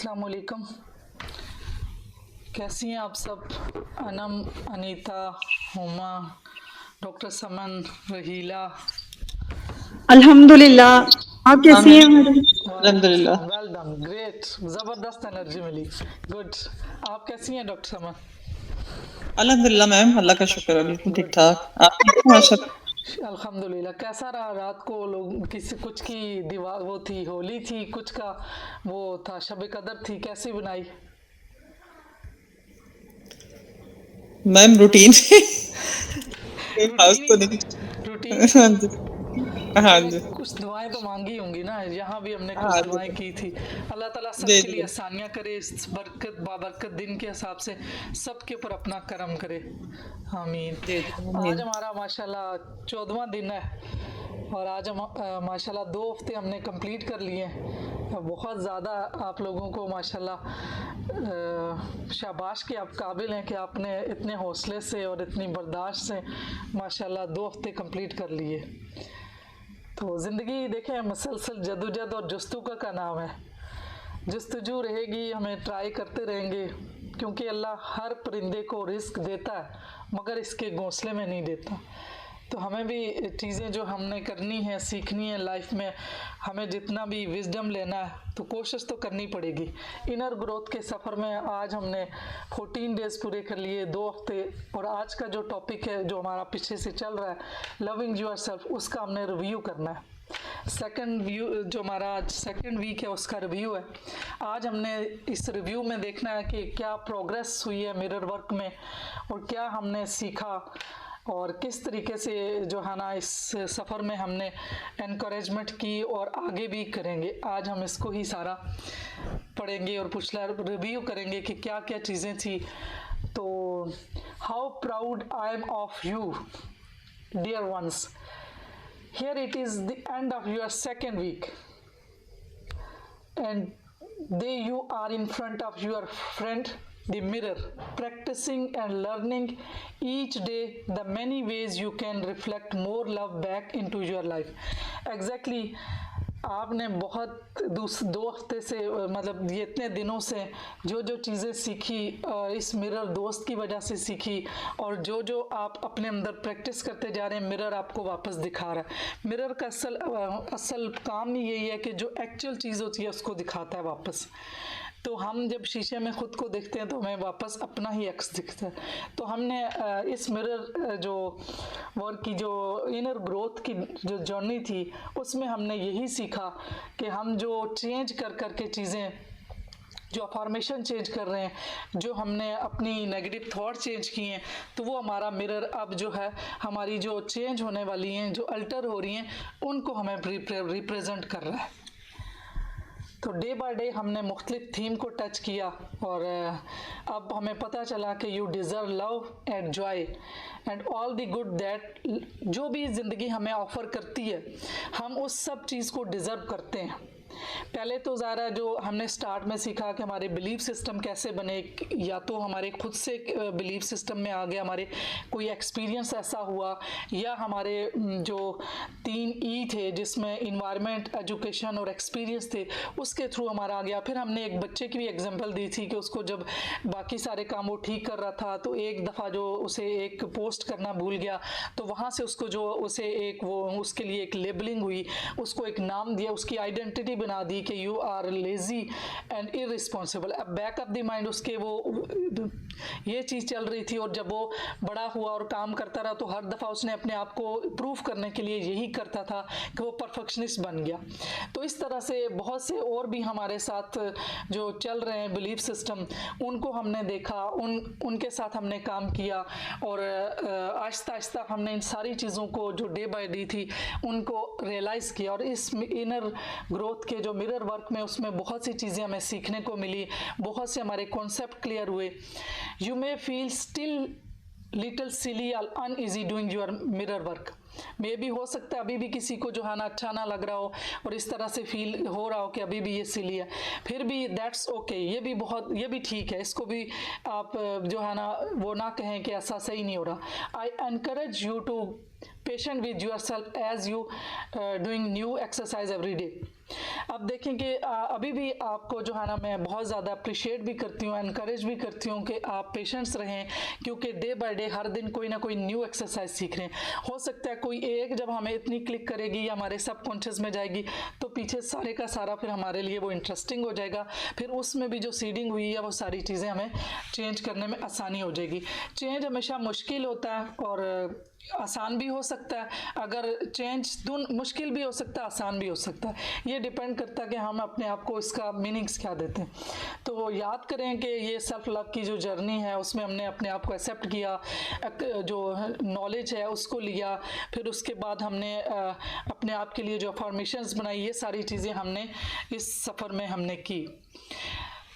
अस्सलाम वालेकुम। कैसी हैं आप सब? अनम, अनीता, हुमा, डॉक्टर समन, रहीला। अल्हम्दुलिल्लाह। आप कैसी हैं मैडम? वालेकुम अल्हम्दुलिल्लाह। सलाम, वेल डन, ग्रेट, ज़बरदस्त एनर्जी मिली। गुड। आप कैसी हैं डॉक्टर समन? अल्हम्दुलिल्लाह मैम, अल्लाह का शुक्र है, बिल्कुल ठीक गुड। ठाक। आप ठीक हैं माशाल्लाह? अल्हम्दुलिल्लाह। कैसा रहा रात को? लोग किसी कुछ की दीवार वो थी, होली थी, कुछ का वो था, शब कदर थी, कैसी बनाई? मैम रूटीन हाउस रूटीन तो ही नहीं। रूटीन ही हाँ था। जी, हाँ चले जी, कुछ दुआएं तो मांगी होंगी ना, यहाँ भी हमने कुछ हाँ जी, दुआएं की थी। अल्लाह ताला जी सबके लिए जी। आसानियाँ करे, इस बरकत बाबरकत दिन के हिसाब से सबके ऊपर अपना करम करे। आमीन। जी जी आज आमीन। हमारा माशाल्लाह 14वां दिन है और आज हम माशाल्लाह 2 हफ्ते हमने कंप्लीट कर लिए हैं। बहुत ज़्यादा आप लोगों को माशाल्लाह शाबाश के आप काबिल हैं कि आपने इतने हौसले से और इतनी बर्दाश्त से माशाल्लाह 2 हफ्ते कंप्लीट कर लिए। तो ज़िंदगी देखें मुसलसल जदोजहद और जस्तुका का नाम है। जस्तजू रहेगी, हमें ट्राई करते रहेंगे, क्योंकि अल्लाह हर परिंदे को रिस्क देता है मगर इसके घोंसले में नहीं देता। तो हमें भी चीज़ें जो हमने करनी है, सीखनी है लाइफ में, हमें जितना भी विजडम लेना है तो कोशिश तो करनी पड़ेगी। इनर ग्रोथ के सफ़र में आज हमने 14 डेज़ पूरे कर लिए, 2 हफ्ते। और आज का जो टॉपिक है जो हमारा पीछे से चल रहा है, लविंग योर सेल्फ, उसका हमने रिव्यू करना है। सेकंड व्यू जो हमारा आज सेकंड वीक है उसका रिव्यू है। आज हमने इस रिव्यू में देखना है कि क्या प्रोग्रेस हुई है मिरर वर्क में और क्या हमने सीखा और किस तरीके से जो है ना इस सफ़र में हमने इनकरेजमेंट की और आगे भी करेंगे। आज हम इसको ही सारा पढ़ेंगे और पिछला रिव्यू करेंगे कि क्या क्या चीज़ें थी। तो how proud I am of you dear ones. Here it is the end of your second week, and there you are in front of your friend, the mirror, practicing and learning each day the many ways you can reflect more love back into your life. Exactly. आपने बहुत 2 हफ्ते से मतलब ये इतने दिनों से जो जो चीज़ें सीखी इस मिरर दोस्त की वजह से सीखी, और जो जो आप अपने अंदर प्रैक्टिस करते जा रहे हैं, मिरर आपको वापस दिखा रहा है। मिरर का असल काम ही यही है कि जो एक्चुअल चीज़ होती है उसको दिखाता है वापस। तो हम जब शीशे में ख़ुद को देखते हैं तो हमें वापस अपना ही एक्स दिखता है। तो हमने इस मिरर जो वर्क की जो इनर ग्रोथ की जो जर्नी थी उसमें हमने यही सीखा कि हम जो चेंज कर कर के चीज़ें जो फॉर्मेशन चेंज कर रहे हैं, जो हमने अपनी नेगेटिव थॉट चेंज किए हैं, तो वो हमारा मिरर अब जो है हमारी जो चेंज होने वाली हैं, जो अल्टर हो रही हैं, उनको हमें रिप्रेजेंट कर रहा है। तो डे बाय डे हमने मुख्तलिफ थीम को टच किया और अब हमें पता चला कि you deserve love and Joy and all the good that जो भी ज़िंदगी हमें ऑफ़र करती है, हम उस सब चीज़ को डिज़र्व करते हैं। पहले तो ज़रा जो हमने स्टार्ट में सीखा कि हमारे बिलीफ सिस्टम कैसे बने, या तो हमारे खुद से बिलीफ सिस्टम में आ गया, हमारे कोई एक्सपीरियंस ऐसा हुआ, या हमारे जो 3 E थे जिसमें इन्वायरमेंट, एजुकेशन और एक्सपीरियंस थे, उसके थ्रू हमारा आ गया। फिर हमने एक बच्चे की भी एग्जांपल दी थी कि उसको जब बाकी सारे काम वो ठीक कर रहा था तो एक दफ़ा जो उसे एक पोस्ट करना भूल गया, तो वहाँ से उसको जो उसे एक वो उसके लिए एक लेबलिंग हुई, उसको एक नाम दिया, उसकी आइडेंटिटी बना दी कि you are lazy and irresponsible. अब बैक ऑफ द माइंड उसके वो ये चीज़ चल रही थी, और जब वो बड़ा हुआ और काम करता रहा तो हर दफ़ा उसने अपने आप को प्रूफ करने के लिए यही करता था कि वो परफेक्शनिस्ट बन गया। तो इस तरह से बहुत से और भी हमारे साथ जो चल रहे हैं बिलीफ सिस्टम, उनको हमने देखा, उनके साथ हमने काम किया, और आहिस्ता आहिस्ता हमने इन सारी चीज़ों को जो डे बाय डे थी उनको रियलाइज़ किया। और इस इनर ग्रोथ के जो मिरर वर्क में उसमें बहुत सी चीज़ें हमें सीखने को मिली, बहुत से हमारे कॉन्सेप्ट क्लियर हुए। You may feel still little silly और uneasy doing your mirror work. मे भी हो सकता है अभी भी किसी को जो है ना अच्छा ना लग रहा हो और इस तरह से फील हो रहा हो कि अभी भी ये सिली है, फिर भी दैट्स ओके, ये भी ठीक है। इसको भी आप जो है ना वो ना कहें कि ऐसा सही नहीं हो रहा। I encourage you to patient with yourself as you doing new exercise every day. अब देखें कि अभी भी आपको जो है ना मैं बहुत ज़्यादा अप्रिशिएट भी करती हूँ, एनकरेज भी करती हूँ कि आप पेशेंट्स रहें, क्योंकि डे बाय डे हर दिन कोई ना कोई न्यू एक्सरसाइज सीख रहे हैं। हो सकता है कोई एक जब हमें इतनी क्लिक करेगी या हमारे सबकॉन्शियस में जाएगी तो पीछे सारे का सारा फिर हमारे लिए वो इंटरेस्टिंग हो जाएगा, फिर उसमें भी जो सीडिंग हुई है वो सारी चीज़ें हमें चेंज करने में आसानी हो जाएगी। चेंज हमेशा मुश्किल होता है और आसान भी हो सकता है। अगर चेंज मुश्किल भी हो सकता है, आसान भी हो सकता है, ये डिपेंड करता है कि हम अपने आप को इसका मीनिंग्स क्या देते हैं। तो याद करें कि ये सेल्फ लव की जो जर्नी है उसमें हमने अपने आप को एक्सेप्ट किया, जो नॉलेज है उसको लिया, फिर उसके बाद हमने अपने आप के लिए जो अफर्मेशंस बनाई, ये सारी चीज़ें हमने इस सफ़र में हमने की।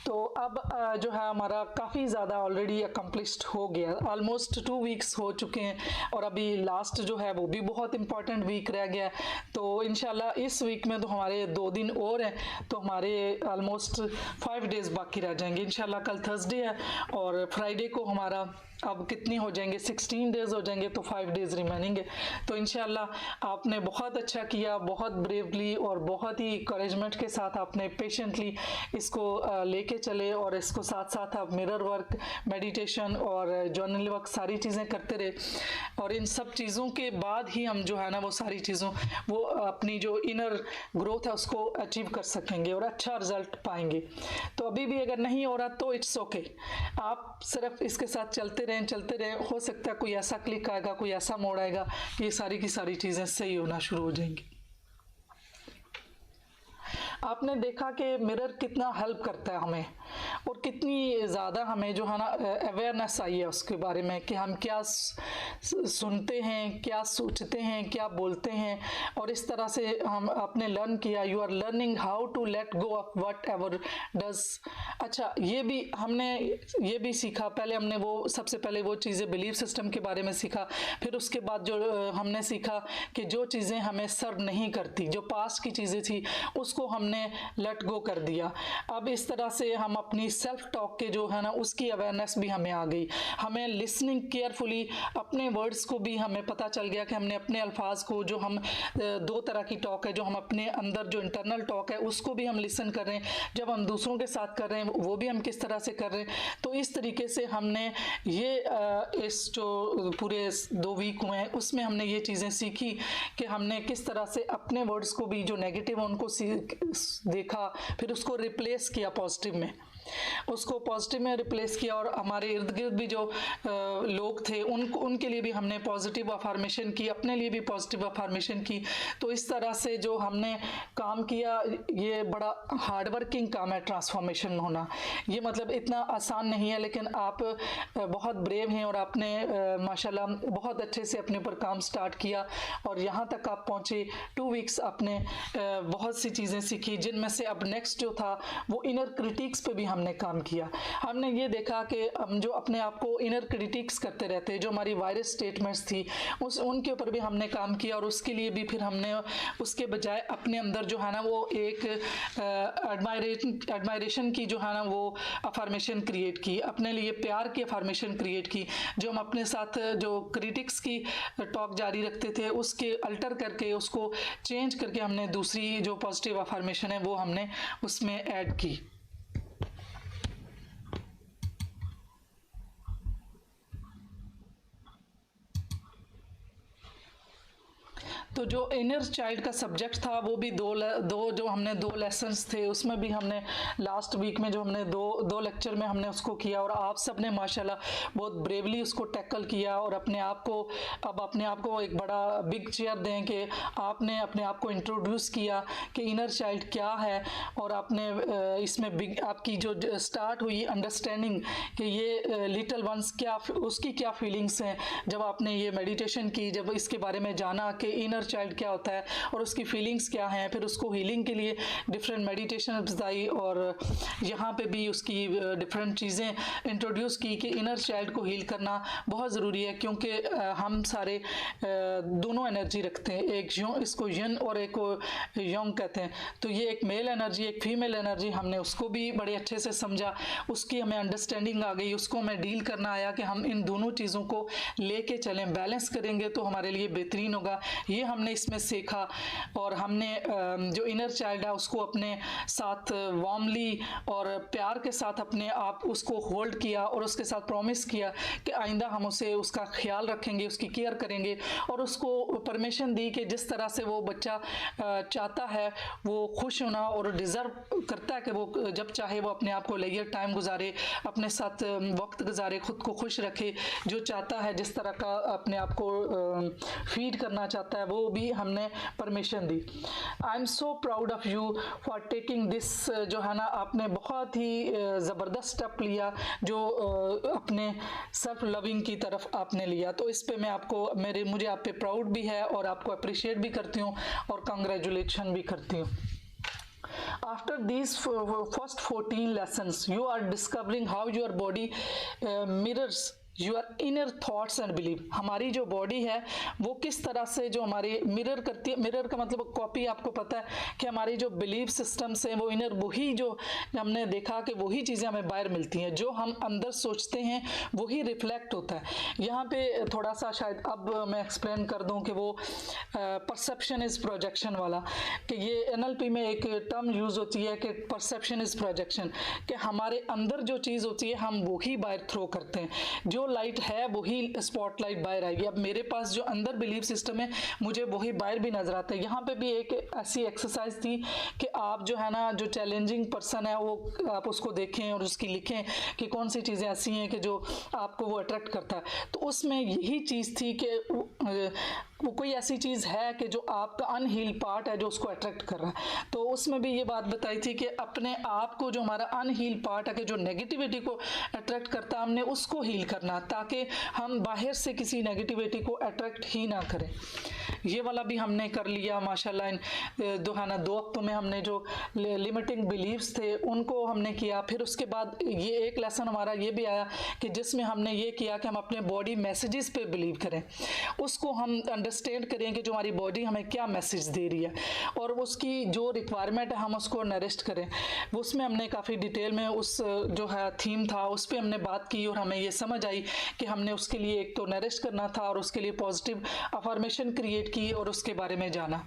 तो अब जो है हमारा काफ़ी ज़्यादा ऑलरेडी अकम्प्लिश्ड हो गया, ऑलमोस्ट 2 वीक्स हो चुके हैं और अभी लास्ट जो है वो भी बहुत इंपॉर्टेंट वीक रह गया। तो इंशाल्लाह इस वीक में तो हमारे 2 दिन और हैं, तो हमारे ऑलमोस्ट 5 डेज़ बाकी रह जाएंगे। इंशाल्लाह कल थर्सडे है और फ्राइडे को हमारा अब कितनी हो जाएंगे, 16 डेज़ हो जाएंगे, तो 5 डेज़ रिमेनिंग है। तो इंशाल्लाह आपने बहुत अच्छा किया, बहुत ब्रेवली और बहुत ही इंकरेजमेंट के साथ आपने पेशेंटली इसको लेके चले और इसको साथ साथ आप मिरर वर्क, मेडिटेशन और जर्नल वर्क सारी चीज़ें करते रहे। और इन सब चीज़ों के बाद ही हम जो है ना वो सारी चीज़ों वो अपनी जो इनर ग्रोथ है उसको अचीव कर सकेंगे और अच्छा रिजल्ट पाएंगे। तो अभी भी अगर नहीं हो रहा तो इट्स ओके, आप सिर्फ इसके साथ चलते रहें, हो सकता है कोई ऐसा क्लिक आएगा, कोई ऐसा मोड़ आएगा कि ये सारी की सारी चीज़ें सही होना शुरू हो जाएंगी। आपने देखा कि मिरर कितना हेल्प करता है हमें और कितनी ज़्यादा हमें जो है ना अवेयरनेस आई है उसके बारे में कि हम क्या सुनते हैं, क्या सोचते हैं, क्या बोलते हैं, और इस तरह से हम आपने लर्न किया। You are learning how to let go of whatever does. अच्छा, ये भी हमने ये भी सीखा, पहले हमने वो सबसे पहले वो चीज़ें बिलीफ सिस्टम के बारे में सीखा, फिर उसके बाद जो हमने सीखा कि जो चीज़ें हमें सर्व नहीं करती, जो पास्ट की चीज़ें थी उसको हमने लेट गो कर दिया। अब इस तरह से हम अपनी सेल्फ टॉक के जो है ना उसकी अवेयरनेस भी हमें आ गई, हमें लिसनिंग केयरफुली, अपने वर्ड्स को भी हमें पता चल गया कि हमने अपने अल्फाज को, जो हम 2 तरह की टॉक है, जो हम अपने अंदर जो इंटरनल टॉक है उसको भी हम लिसन कर रहे हैं, जब हम दूसरों के साथ कर रहे हैं वो भी हम किस तरह से कर रहे हैं। तो इस तरीके से हमने ये इस जो पूरे 2 वीक हुए हैं उसमें हमने ये चीज़ें सीखी कि हमने किस तरह से अपने वर्ड्स को भी जो नेगेटिव उनको देखा, फिर उसको रिप्लेस किया पॉजिटिव में, उसको पॉजिटिव में रिप्लेस किया, और हमारे इर्द गिर्द भी जो लोग थे उनके लिए भी हमने पॉजिटिव अफर्मेशन की, अपने लिए भी पॉजिटिव अफर्मेशन की। तो इस तरह से जो हमने काम किया, ये बड़ा हार्ड वर्किंग काम है ट्रांसफॉर्मेशन होना, ये मतलब इतना आसान नहीं है, लेकिन आप बहुत ब्रेव हैं और आपने माशाल्लाह बहुत अच्छे से अपने ऊपर काम स्टार्ट किया और यहाँ तक आप पहुँचे। 2 वीक्स आपने बहुत सी चीज़ें सीखी, जिनमें से अब नेक्स्ट जो था वो इनर क्रिटिक्स पे भी हमने काम किया। हमने ये देखा कि हम जो अपने आप को इनर क्रिटिक्स करते रहते हैं, जो हमारी वायरस स्टेटमेंट्स थी उनके ऊपर भी हमने काम किया, और उसके लिए भी फिर हमने उसके बजाय अपने अंदर जो है ना वो एक एडमायरेशन की जो है ना वो अफर्मेशन क्रिएट की, अपने लिए प्यार की अफर्मेशन क्रिएट की। जो हम अपने साथ जो क्रिटिक्स की टॉक जारी रखते थे उसके अल्टर करके, उसको चेंज करके हमने दूसरी जो पॉजिटिव अफर्मेशन है वो हमने उसमें ऐड की। तो जो इनर चाइल्ड का सब्जेक्ट था वो भी दो लेसन्स थे, उसमें भी हमने लास्ट वीक में जो हमने दो लेक्चर में हमने उसको किया, और आप सब ने माशाल्लाह बहुत ब्रेवली उसको टैकल किया और अपने आप को एक बड़ा बिग चेयर दें कि आपने अपने आप को इंट्रोड्यूस किया कि इनर चाइल्ड क्या है, और आपने इसमें बिग आपकी जो स्टार्ट हुई अंडरस्टैंडिंग कि ये लिटिल वंस क्या उसकी क्या फीलिंग्स हैं। जब आपने ये मेडिटेशन की, जब इसके बारे में जाना कि इनर चाइल्ड क्या होता है और उसकी फीलिंग्स क्या हैं, फिर उसको हीलिंग के लिए डिफरेंट मेडिटेशन बताई और यहाँ पे भी उसकी डिफरेंट चीज़ें इंट्रोड्यूस की कि इनर चाइल्ड को हील करना बहुत ज़रूरी है, क्योंकि हम सारे दोनों एनर्जी रखते हैं, एक इसको यन और एक योंग कहते हैं। तो ये एक मेल एनर्जी, एक फीमेल एनर्जी, हमने उसको भी बड़े अच्छे से समझा, उसकी हमें अंडरस्टैंडिंग आ गई, उसको हमें डील करना आया कि हम इन दोनों चीज़ों को लेके चलें, बैलेंस करेंगे तो हमारे लिए बेहतरीन होगा। ये हमने इसमें सीखा और हमने जो इनर चाइल्ड है उसको अपने साथ वार्मली और प्यार के साथ अपने आप उसको होल्ड किया और उसके साथ प्रॉमिस किया कि आइंदा हम उसे उसका ख्याल रखेंगे, उसकी केयर करेंगे और उसको परमिशन दी कि जिस तरह से वो बच्चा चाहता है वो खुश होना और डिज़र्व करता है कि वो जब चाहे वो अपने आप को लेयर टाइम गुजारे, अपने साथ वक्त गुजारे, खुद को खुश रखे, जो चाहता है जिस तरह का अपने आप को फीड करना चाहता है वो भी हमने permission the. I am so proud of you for taking this, जो है ना आपने बहुत ही ज़बरदस्त स्टेप लिया जो अपने सेल्फ लविंग की तरफ आपने लिया। तो इस पे मैं आपको मुझे आप पे प्राउड भी है और आपको अप्रिशिएट भी करती हूँ और कांग्रेचुलेशन भी करती हूँ। After these first 14 lessons, you are discovering how your body mirrors your inner thoughts and believe. हमारी जो बॉडी है वो किस तरह से जो हमारी मिरर करती है, मिरर का मतलब कॉपी, आपको पता है कि हमारी जो बिलीव सिस्टम्स हैं वो इनर, वही जो हमने देखा कि वही चीज़ें हमें बाहर मिलती हैं, जो हम अंदर सोचते हैं वही रिफ्लेक्ट होता है। यहाँ पे थोड़ा सा शायद अब मैं एक्सप्लेन कर दूँ कि वो परसेप्शन इज़ प्रोजेक्शन वाला, कि ये NLP में एक टर्म यूज़ होती है कि परसेप्शन इज़ प्रोजेक्शन, कि हमारे अंदर जो चीज़ होती है हम वही बाहर थ्रो करते हैं, जो लाइट है वही स्पॉटलाइट बाहर आएगी। अब मेरे पास जो अंदर बिलीफ सिस्टम है मुझे वही बाहर भी नजर आता है। यहाँ पे भी एक ऐसी एक्सरसाइज थी कि आप जो है ना, जो चैलेंजिंग पर्सन है वो आप उसको देखें और उसकी लिखें कि कौन सी चीज़ें ऐसी हैं कि जो आपको वो अट्रैक्ट करता है। तो उसमें यही चीज़ थी कि वो कोई ऐसी चीज़ है कि जो आपका अनहील पार्ट है जो उसको अट्रैक्ट कर रहा है। तो उसमें भी ये बात बताई थी कि अपने आप को, जो हमारा अनहील पार्ट है कि जो नेगेटिविटी को अट्रैक्ट करता है, हमने उसको हील करना ताकि हम बाहर से किसी नेगेटिविटी को अट्रैक्ट ही ना करें। ये वाला भी हमने कर लिया माशाल्लाह। इन 2 हफ्तों में हमने जो लिमिटिंग बिलीव्स थे उनको हमने किया। फिर उसके बाद ये एक लेसन हमारा ये भी आया कि जिसमें हमने ये किया कि हम अपने बॉडी मैसेजेस पे बिलीव करें, उसको हम अंडरस्टैंड करें कि जो हमारी बॉडी हमें क्या मैसेज दे रही है और उसकी जो रिक्वायरमेंट है हम उसको नरिश करें। उसमें हमने काफ़ी डिटेल में उस जो है थीम था उस पर हमने बात की और हमें ये समझ आई कि हमने उसके लिए एक तो नरिश करना था और उसके लिए पॉजिटिव अफर्मेशन क्रिएट की और उसके बारे में जाना।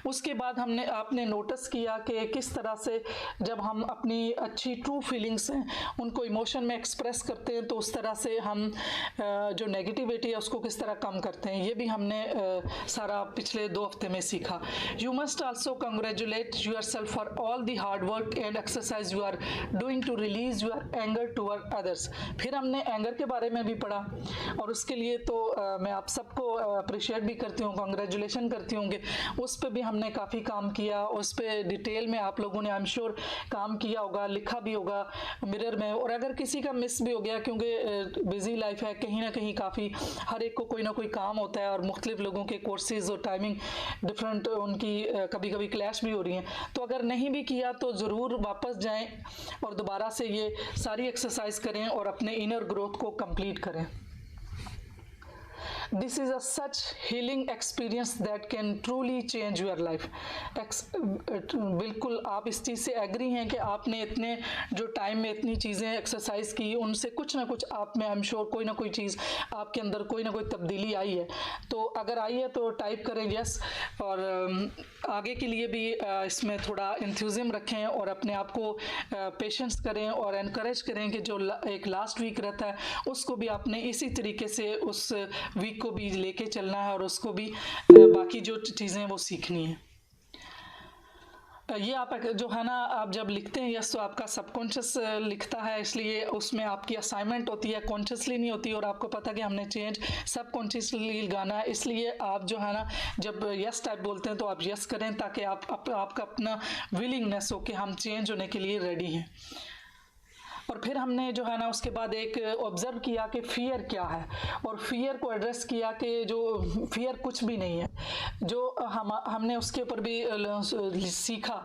उसके बाद आपने नोटिस किया कि किस तरह से जब हम अपनी अच्छी ट्रू फीलिंग्स हैं उनको इमोशन में एक्सप्रेस करते हैं तो उस तरह से हम जो नेगेटिविटी है उसको किस तरह कम करते हैं। ये भी हमने सारा पिछले 2 हफ्ते में सीखा। You must also congratulate yourself for all the hard work and exercise you are doing to release your anger toward others. फिर हमने एंगर के बारे में भी पढ़ा और उसके लिए तो मैं आप सबको अप्रिशिएट भी करती हूँ, कांग्रेचुलेशन करती हूँ कि उस पर भी हमने काफ़ी काम किया। उस पर डिटेल में आप लोगों ने आई एम श्योर काम किया होगा, लिखा भी होगा मिरर में। और अगर किसी का मिस भी हो गया क्योंकि बिजी लाइफ है, कहीं ना कहीं काफ़ी हर एक को कोई ना कोई काम होता है और मुख्तलिफ लोगों के कोर्सेज और टाइमिंग डिफरेंट उनकी कभी कभी क्लैश भी हो रही हैं, तो अगर नहीं भी किया तो ज़रूर वापस जाएं और दोबारा से ये सारी एक्सरसाइज करें और अपने इनर ग्रोथ को कंप्लीट करें। This is a such healing experience that can truly change your life. बिल्कुल आप इस चीज़ से एग्री हैं कि आपने इतने जो टाइम में इतनी चीज़ें एक्सरसाइज की, उनसे कुछ ना कुछ आप में आई एम श्योर कोई ना कोई चीज़ आपके अंदर कोई ना कोई तब्दीली आई है। तो अगर आई है तो टाइप करें यस, और आगे के लिए भी इसमें थोड़ा इंथ्यूज़म रखें और अपने आप को पेशेंस करें और एनकरेज करें कि जो एक लास्ट वीक रहता है उसको भी आपने इसी तरीके से उस वीक को भी लेके चलना है और उसको भी बाकी जो चीज़ें वो सीखनी है। ये आप जो है ना, आप जब लिखते हैं यस तो आपका सबकॉन्शियस लिखता है, इसलिए उसमें आपकी असाइनमेंट होती है, कॉन्शियसली नहीं होती। और आपको पता है कि हमने चेंज सबकॉन्शियसली लगाना है, इसलिए आप जो है ना जब यस टाइप बोलते हैं तो आप यस करें ताकि आपका अपना विलिंगनेस हो कि हम चेंज होने के लिए रेडी हैं। और फिर हमने जो है ना उसके बाद एक ऑब्जर्व किया कि फियर क्या है, और फियर को एड्रेस किया कि जो फियर कुछ भी नहीं है। जो हमने उसके ऊपर भी सीखा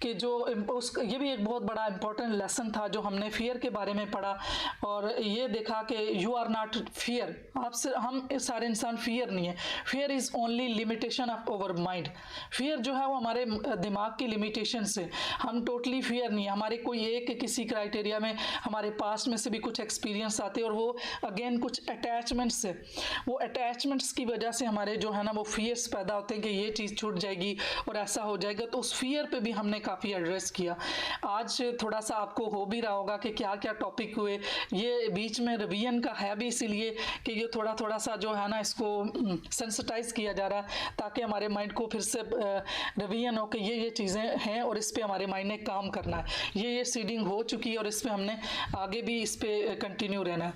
कि जो ये भी एक बहुत बड़ा इंपॉर्टेंट लेसन था जो हमने फियर के बारे में पढ़ा, और ये देखा कि यू आर नॉट फियर, आपसे हम सारे इंसान फियर नहीं है। Fear is only limitation of over mind. Fear जो है वो हमारे दिमाग की लिमिटेशन से, हम टोटली फियर नहीं है। हमारे कोई एक किसी क्राइटेरिया में हमारे पास्ट में से भी कुछ एक्सपीरियंस आते हैं, और वो अगेन कुछ अटैचमेंट्स से, वो अटैचमेंट्स की वजह से हमारे जो है ना वो फियर्स पैदा होते हैं कि ये चीज़ छूट जाएगी और ऐसा हो जाएगा। तो उस फियर पे भी हमने काफ़ी एड्रेस किया। आज थोड़ा सा आपको हो भी रहा होगा कि क्या क्या टॉपिक हुए। ये बीच में रिवीजन का है भी इसीलिए कि ये थोड़ा थोड़ा सा जो है ना इसको सेंसिटाइज किया जा रहा है, ताकि हमारे माइंड को फिर से रिवीजन हो कि ये चीज़ें हैं और इस पे हमारे माइंड ने काम करना है। ये सीडिंग हो चुकी है और इस पे हमने आगे भी इस पे कंटिन्यू रहना है।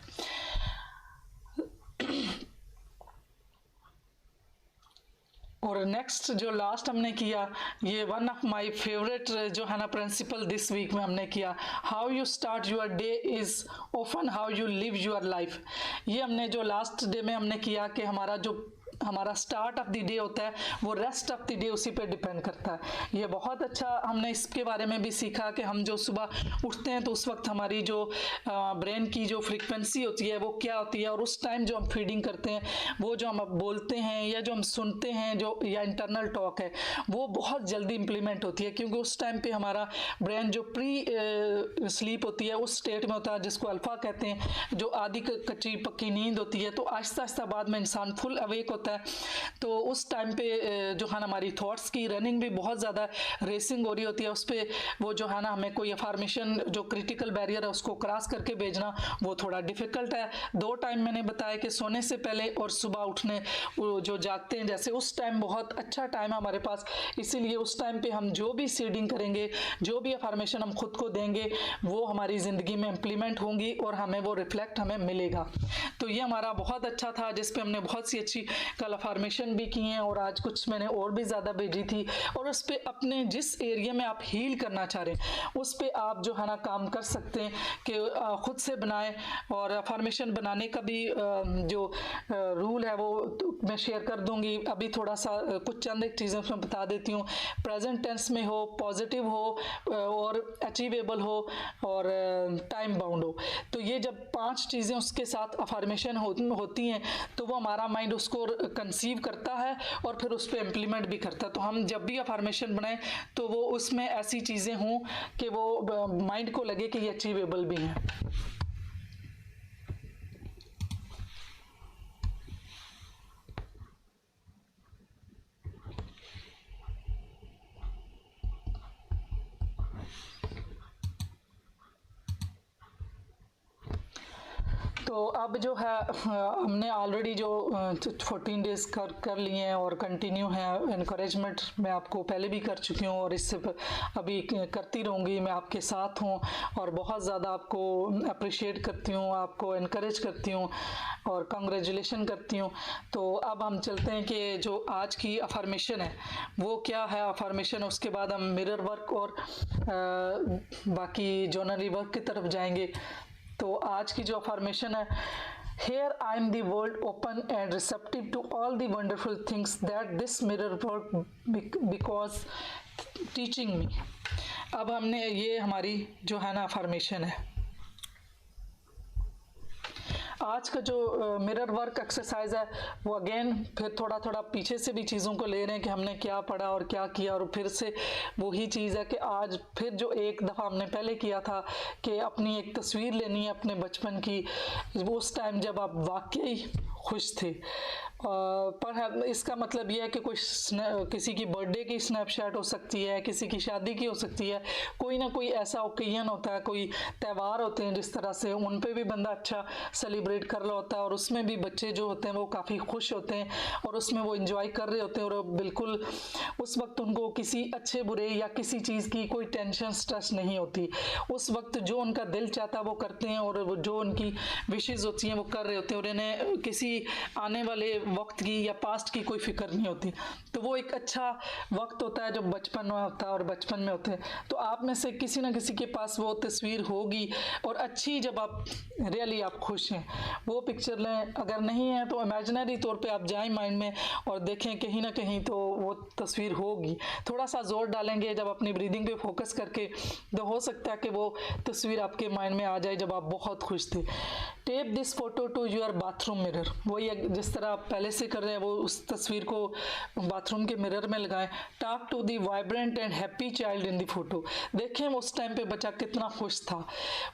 और नेक्स्ट जो लास्ट हमने किया, ये वन ऑफ माय फेवरेट जो है ना प्रिंसिपल दिस वीक में हमने किया, how you start your day is often how you live your life. ये हमने जो लास्ट डे में हमने किया कि हमारा स्टार्ट ऑफ द डे होता है वो रेस्ट ऑफ द डे उसी पे डिपेंड करता है। ये बहुत अच्छा हमने इसके बारे में भी सीखा कि हम जो सुबह उठते हैं तो उस वक्त हमारी जो ब्रेन की जो फ्रीक्वेंसी होती है वो क्या होती है, और उस टाइम जो हम फीडिंग करते हैं, वो जो हम बोलते हैं या जो हम सुनते हैं, जो या इंटरनल टॉक है, वो बहुत जल्दी इम्प्लीमेंट होती है, क्योंकि उस टाइम पे हमारा ब्रेन जो प्री स्लीप होती है उस स्टेट में होता है जिसको अल्फा कहते हैं, जो आधी कच्ची पक्की नींद होती है। तो आहिस्ता आहिस्ता बाद में इंसान फुल अवेक होता है। तो उस टाइम पे जो है ना हमारी थॉट्स की रनिंग भी बहुत ज़्यादा रेसिंग हो रही होती है। उस पर वो जो है ना हमें कोई अफर्मेशन जो क्रिटिकल बैरियर है उसको क्रॉस करके भेजना वो थोड़ा डिफ़िकल्ट है। 2 टाइम मैंने बताया कि सोने से पहले और सुबह उठने जो जागते हैं, जैसे उस टाइम बहुत अच्छा टाइम है हमारे पास, इसीलिए उस टाइम पे हम जो भी सीडिंग करेंगे, जो भी अफर्मेशन हम खुद को देंगे, वो हमारी ज़िंदगी में इम्प्लीमेंट होंगी और हमें वो रिफ्लेक्ट हमें मिलेगा। तो ये हमारा बहुत अच्छा था जिस पे हमने बहुत सी अच्छी कल अफर्मेशन भी की हैं, और आज कुछ मैंने और भी ज़्यादा भेजी थी। और उस पर अपने जिस एरिया में आप हील करना चाह रहे हैं उस पर आप जो है ना काम कर सकते हैं कि ख़ुद से बनाएं। और अफर्मेशन बनाने का भी जो रूल है वो मैं शेयर कर दूंगी। अभी थोड़ा सा कुछ चंद एक चीज़ें मैं बता देती हूँ। प्रेजेंट टेंस में हो, पॉजिटिव हो, और अचीवेबल हो, और टाइम बाउंड हो। तो ये जब 5 चीज़ें उसके साथ अफर्मेशन होती हैं तो वो हमारा माइंड उसको कंसीव करता है और फिर उस पर इम्प्लीमेंट भी करता है। तो हम जब भी अफर्मेशन बनाएं तो वो उसमें ऐसी चीज़ें हों कि वो माइंड को लगे कि ये अचीवेबल भी हैं। तो अब जो है हमने ऑलरेडी जो 14 डेज़ कर लिए हैं और कंटिन्यू है। इनकरेजमेंट मैं आपको पहले भी कर चुकी हूँ और इससे अभी करती रहूँगी। मैं आपके साथ हूँ और बहुत ज़्यादा आपको अप्रिशिएट करती हूँ, आपको इनकरेज करती हूँ और कांग्रेचुलेशन करती हूँ। तो अब हम चलते हैं कि जो आज की अफर्मेशन है वो क्या है अफर्मेशन, उसके बाद हम मिरर वर्क और बाकी जर्नली वर्क की तरफ जाएंगे। तो आज की जो अफर्मेशन है, Here I am the world open and receptive to all the wonderful things that this mirror work because teaching me। अब हमने ये हमारी जो है ना अफर्मेशन है। आज का जो मिरर वर्क एक्सरसाइज है वो अगेन फिर थोड़ा थोड़ा पीछे से भी चीज़ों को ले रहे हैं कि हमने क्या पढ़ा और क्या किया, और फिर से वही चीज़ है कि आज फिर जो एक दफ़ा हमने पहले किया था कि अपनी एक तस्वीर लेनी है अपने बचपन की, उस टाइम जब आप वाकई खुश थे। पर इसका मतलब यह है कि किसी की बर्थडे की स्नैपशॉट हो सकती है, किसी की शादी की हो सकती है, कोई ना कोई ऐसा ओकेजन होता है, कोई त्यौहार होते हैं जिस तरह से उन पे भी बंदा अच्छा सेलिब्रेट कर रहा होता है और उसमें भी बच्चे जो होते हैं वो काफ़ी खुश होते हैं और उसमें वो इंजॉय कर रहे होते हैं और बिल्कुल उस वक्त उनको किसी अच्छे बुरे या किसी चीज़ की कोई टेंशन स्ट्रेस नहीं होती। उस वक्त जो उनका दिल चाहता है वो करते हैं और वो जो उनकी विशेज़ होती हैं वो कर रहे होते हैं और इन्हें किसी कभी आने वाले वक्त की या पास्ट की कोई फिक्र नहीं होती। तो वो एक अच्छा वक्त होता है जब बचपन में होता है और बचपन में होते हैं। तो आप में से किसी ना किसी के पास वो तस्वीर होगी और अच्छी, जब आप रियली आप खुश हैं, वो पिक्चर लें। अगर नहीं है तो इमेजिनरी तौर पे आप जाएं माइंड में और देखें कहीं ना कहीं तो वो तस्वीर होगी। थोड़ा सा जोर डालेंगे जब अपनी ब्रीदिंग पे फोकस करके, तो हो सकता है कि वो तस्वीर आपके माइंड में आ जाए जब आप बहुत खुश थे। Tape this photo to your bathroom mirror, वही जिस तरह आप पहले से कर रहे हैं वो उस तस्वीर को बाथरूम के मिरर में लगाएं। Talk to the vibrant and happy child in the photo, देखें उस टाइम पे बच्चा कितना खुश था।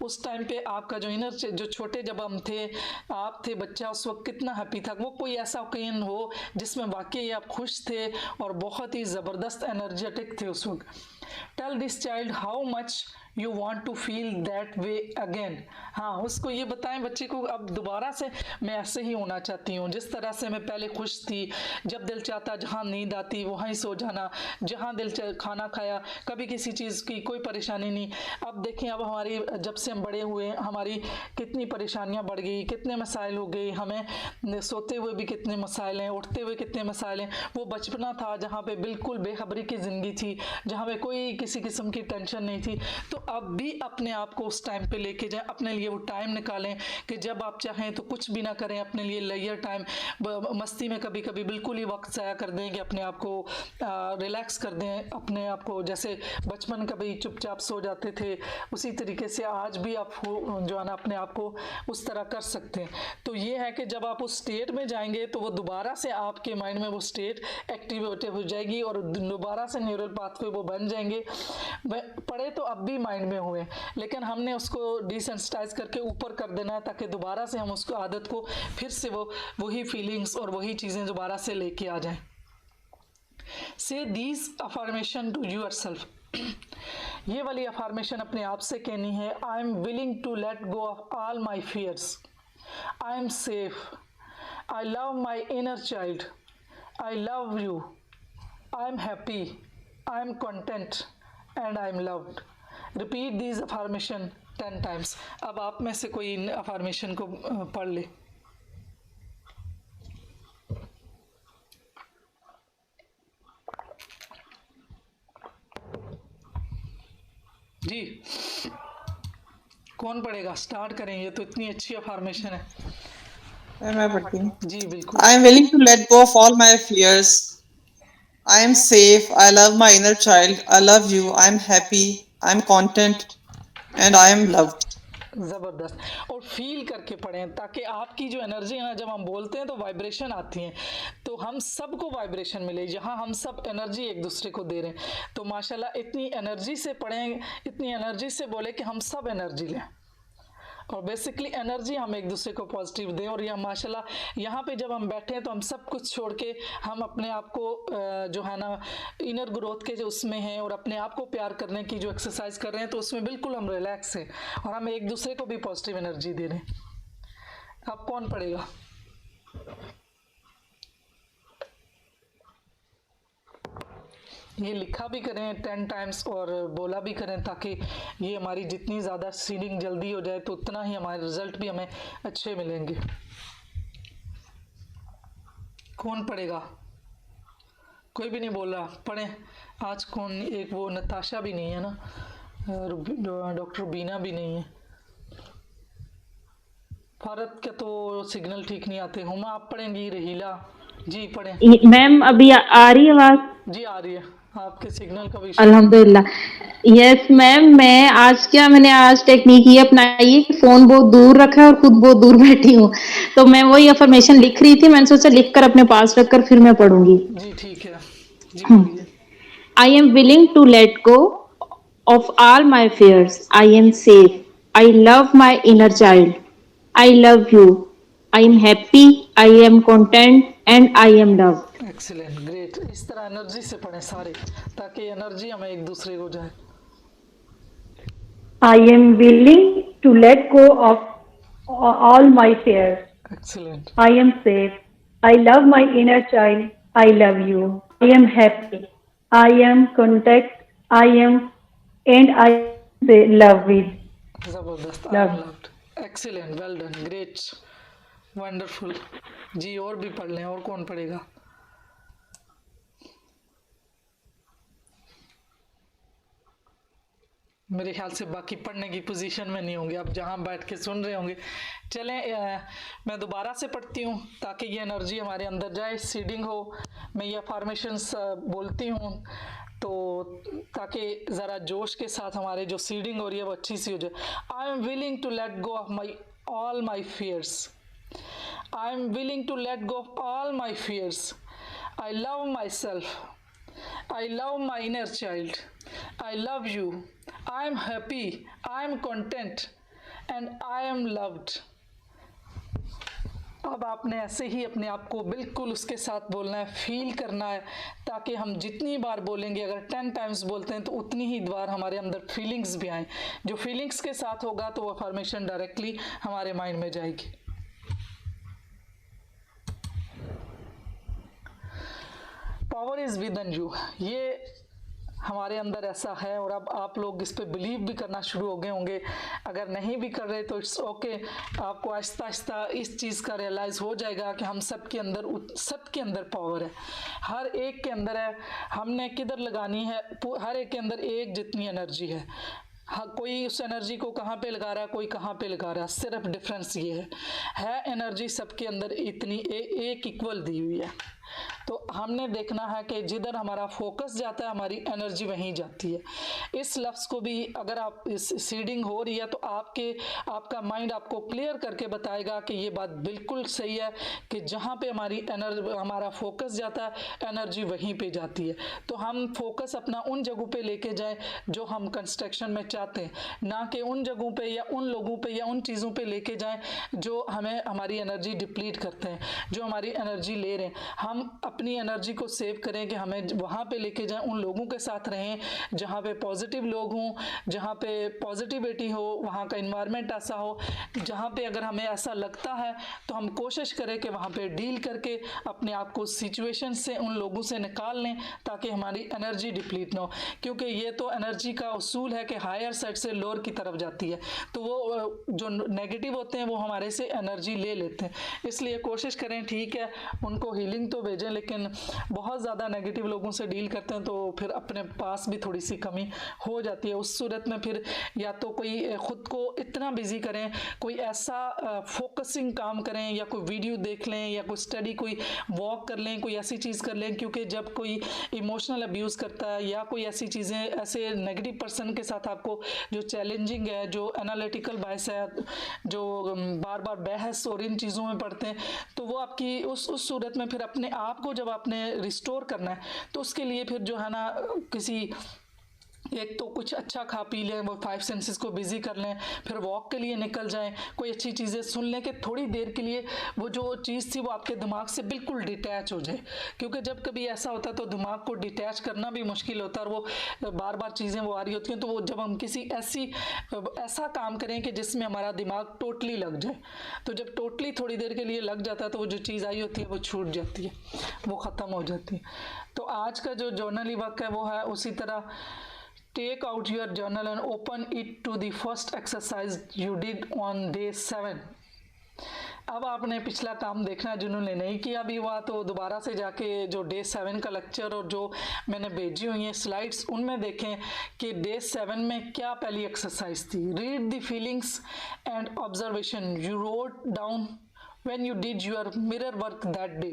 उस टाइम पे आपका जो इनर, जो छोटे जब हम थे, आप थे बच्चा, उस वक्त कितना हैप्पी था। वो कोई ऐसा ओकेजन हो जिसमें वाकई आप खुश थे और बहुत ही ज़बरदस्त एनर्जेटिक थे उस वक्त। Tell this child how much you want to feel that way again, हाँ उसको ये बताएं बच्चे को, अब दोबारा से मैं ऐसे ही होना चाहती हूँ जिस तरह से मैं पहले खुश थी। जब दिल चाहता, जहाँ नींद आती वहीं सो जाना, जहाँ दिल खाना खाया, कभी किसी चीज़ की कोई परेशानी नहीं। अब देखें, अब हमारी, जब से हम बड़े हुए हमारी कितनी परेशानियाँ बढ़ गई, कितने मसाइल हो गए हमें, सोते हुए भी कितने मसाइल हैं, उठते हुए कितने मसाइल हैं। वो बचपना था जहाँ पे बिल्कुल बेखबरी की ज़िंदगी थी, जहाँ पे कोई किसी किस्म की टेंशन नहीं थी। तो अब भी अपने आप को उस टाइम पे लेके जाएं, अपने लिए वो टाइम निकालें कि जब आप चाहें तो कुछ भी ना करें, अपने लिए लेयर टाइम, मस्ती में कभी कभी बिल्कुल ही वक्त ज़ाया कर दें कि अपने आप को रिलैक्स कर दें अपने आप को। जैसे बचपन कभी चुपचाप सो जाते थे, उसी तरीके से आज भी आप जो है ना अपने आप को उस तरह कर सकते हैं। तो ये है कि जब आप उस स्टेट में जाएंगे तो वो दोबारा से आपके माइंड में वो स्टेट एक्टिवेट हो जाएगी और दोबारा से न्यूरल पाथवे वो बन जाएंगे। पढ़े तो अब भी माइंड में हुए, लेकिन हमने उसको डिसेंसिटाइज करके ऊपर कर देना है ताकि दोबारा से हम उसको आदत को फिर से वही फीलिंग्स और वही चीज़ें दोबारा से लेके आ जाएं। से दीज अफर्मेशन टू योरसेल्फ, ये वाली अफर्मेशन अपने आप से कहनी है। I am willing to let go of all my fears, I am safe, I love my inner child, I love you, I am happy, I am content and I am loved. Repeat these affirmation 10 times. अब आप में से कोई इन affirmation को पढ़ ले। जी कौन पढ़ेगा? स्टार्ट करेंगे, तो इतनी अच्छी अफर्मेशन है। मैं पढ़ती हूँ। जी बिल्कुल। I am willing to let go of all my fears. I am safe. I love my inner child. I love you. I am happy. I am content. And I am loved. ज़बरदस्त। और feel करके पढ़ें ताकि आपकी जो energy है ना, जब हम बोलते हैं तो वाइब्रेशन आती हैं, तो हम सबको वाइब्रेशन मिले। जहाँ हम सब एनर्जी एक दूसरे को दे रहे हैं, तो माशाल्लाह इतनी एनर्जी से पढ़ें, इतनी एनर्जी से बोले कि हम सब एनर्जी लें और बेसिकली एनर्जी हम एक दूसरे को पॉजिटिव दें। और यह माशाल्लाह यहाँ पे जब हम बैठे हैं तो हम सब कुछ छोड़ के हम अपने आप को जो है ना इनर ग्रोथ के जो उसमें हैं और अपने आप को प्यार करने की जो एक्सरसाइज कर रहे हैं, तो उसमें बिल्कुल हम रिलैक्स हैं और हम एक दूसरे को भी पॉजिटिव एनर्जी दे रहे हैं। अब कौन पढ़ेगा? ये लिखा भी करें 10 टाइम्स और बोला भी करें, ताकि ये हमारी जितनी ज़्यादा सीडिंग जल्दी हो जाए तो उतना ही हमारे रिजल्ट भी हमें अच्छे मिलेंगे। कौन पढ़ेगा? कोई भी नहीं बोल रहा, पढ़ें। आज कौन? एक वो नताशा भी नहीं है ना, डॉक्टर बीना भी नहीं है, भारत के तो सिग्नल ठीक नहीं आते। हुमा आप पढ़ेंगी? रहीला जी पढ़ें। मैम अभी आ रही है आवाज? जी आ रही है, आपके सिग्नल का भी अल्हम्दुलिल्लाह। यस मैम, मैंने आज टेक्निक ये अपनाई है कि फोन बहुत दूर रखा है और खुद बहुत दूर बैठी हूँ, तो मैं वही अफर्मेशन लिख रही थी। मैंने सोचा लिख कर अपने पास रखकर फिर मैं पढ़ूंगी। जी ठीक है, जी बोलिए। I am willing to let go of all my fears. I am safe. I love my inner child. I love you. I am happy. I am content and I am loved. Excellent, great. इस तरह energy से पढ़ें सारे, ताकि energy हमें एक दूसरे को जाए। I am willing to let go of all my fears. Excellent, I am safe. I love my inner child. I love you. I am happy. I am content. I am and I love with. ज़बरदस्त, Love. Excellent, well done, great, wonderful जी, और भी पढ़ लें, और कौन पढ़ेगा? मेरे ख्याल से बाकी पढ़ने की पोजीशन में नहीं होंगे, अब जहाँ बैठ के सुन रहे होंगे। चलें मैं दोबारा से पढ़ती हूँ ताकि ये एनर्जी हमारे अंदर जाए, सीडिंग हो। मैं ये अफर्मेशंस बोलती हूँ तो ताकि ज़रा जोश के साथ हमारे जो सीडिंग हो रही है वो अच्छी सी हो जाए। I am willing to let go of my all my fears. I am willing to let go of all my fears. I love myself. I love my inner child. I love you. I am happy. I am content. And I am loved. अब आपने ऐसे ही अपने आप को बिल्कुल उसके साथ बोलना है, फील करना है, ताकि हम जितनी बार बोलेंगे, अगर 10 टाइम्स बोलते हैं तो उतनी ही बार हमारे अंदर फीलिंग्स भी आए। जो फीलिंग्स के साथ होगा तो वो अफर्मेशन डायरेक्टली हमारे माइंड में जाएगी। Power is with in you, ये हमारे अंदर ऐसा है। और अब आप लोग इस पे बिलीव भी करना शुरू हो गए होंगे। अगर नहीं भी कर रहे तो इट्स ओके, आपको आहिस्ता आहिस्ता इस चीज़ का रियलाइज़ हो जाएगा कि हम सबके अंदर पावर है, हर एक के अंदर है। हमने किधर लगानी है, हर एक के अंदर एक जितनी एनर्जी है। हाँ, कोई उस एनर्जी को कहाँ पे लगा रहा है, कोई कहाँ पे लगा रहा है, सिर्फ डिफरेंस ये है एनर्जी सबके अंदर इतनी एक इक्वल दी हुई है। तो हमने देखना है कि जिधर हमारा फोकस जाता है हमारी एनर्जी वहीं जाती है। इस लफ्ज़ को भी अगर आप इस सीडिंग हो रही है तो आपका माइंड आपको क्लियर करके बताएगा कि ये बात बिल्कुल सही है कि जहाँ पे हमारा फोकस जाता है एनर्जी वहीं पे जाती है। तो हम फोकस अपना उन जगहों पे लेके जाएं जो हम कंस्ट्रक्शन में चाहते हैं, ना कि उन जगहों पे या उन लोगों पे या उन चीज़ों पे लेके जाएं जो हमें हमारी एनर्जी डिप्लीट करते हैं, जो हमारी एनर्जी ले रहे हैं। हम अपनी एनर्जी को सेव करें कि हमें वहाँ पे लेके जाएं, उन लोगों के साथ रहें जहाँ पे पॉजिटिव लोग हों, जहाँ पे पॉजिटिविटी हो, वहाँ का इन्वायरमेंट ऐसा हो जहाँ पे अगर हमें ऐसा लगता है तो हम कोशिश करें कि वहाँ पे डील करके अपने आप को सिचुएशन से उन लोगों से निकाल लें ताकि हमारी एनर्जी डिप्लीट ना हो। क्योंकि ये तो एनर्जी का उसूल है कि हायर साइड से लोअर की तरफ जाती है, तो वो जो नेगेटिव होते हैं वो हमारे से एनर्जी ले लेते हैं। इसलिए कोशिश करें, ठीक है उनको हीलिंग तो भेजें, लेकिन बहुत ज़्यादा नेगेटिव लोगों से डील करते हैं तो फिर अपने पास भी थोड़ी सी कमी हो जाती है। उस सूरत में फिर या तो कोई ख़ुद को इतना बिजी करें, कोई ऐसा फोकसिंग काम करें, या कोई वीडियो देख लें, या कोई स्टडी, कोई वॉक कर लें, कोई ऐसी चीज़ कर लें। क्योंकि जब कोई इमोशनल अब्यूज़ करता है या कोई ऐसी चीज़ें ऐसे नेगेटिव पर्सन के साथ आपको जो चैलेंजिंग है, जो एनालिटिकल बायस है, जो बार बार बहस और इन चीज़ों में पढ़ते हैं, तो वो आपकी उस सूरत में फिर अपने आप को जब आपने रिस्टोर करना है तो उसके लिए फिर जो है ना किसी एक तो कुछ अच्छा खा पी लें, वो 5 सेंसेस को बिजी कर लें, फिर वॉक के लिए निकल जाएं, कोई अच्छी चीज़ें सुन लें कि थोड़ी देर के लिए वो जो चीज़ थी वो आपके दिमाग से बिल्कुल डिटैच हो जाए। क्योंकि जब कभी ऐसा होता है तो दिमाग को डिटैच करना भी मुश्किल होता है और वो बार बार चीज़ें वो आ रही होती हैं। तो वो जब हम किसी ऐसा काम करें कि जिसमें हमारा दिमाग टोटली लग जाए, तो जब टोटली थोड़ी देर के लिए लग जाता है तो वो जो चीज़ आई होती है वो छूट जाती है, वो ख़त्म हो जाती है। तो आज का जो जर्नली वर्क है वो है उसी तरह, take out your journal and open it to the first exercise you did on day 7। अब आपने पिछला काम देखना है, जिन्होंने नहीं किया भी हुआ तो दोबारा से जाके जो डे 7 का लेक्चर और जो मैंने भेजी हुई हैं स्लाइड्स उनमें देखें कि डे 7 में क्या पहली एक्सरसाइज थी। Read the feelings and observation you wrote down when you did your mirror work that day।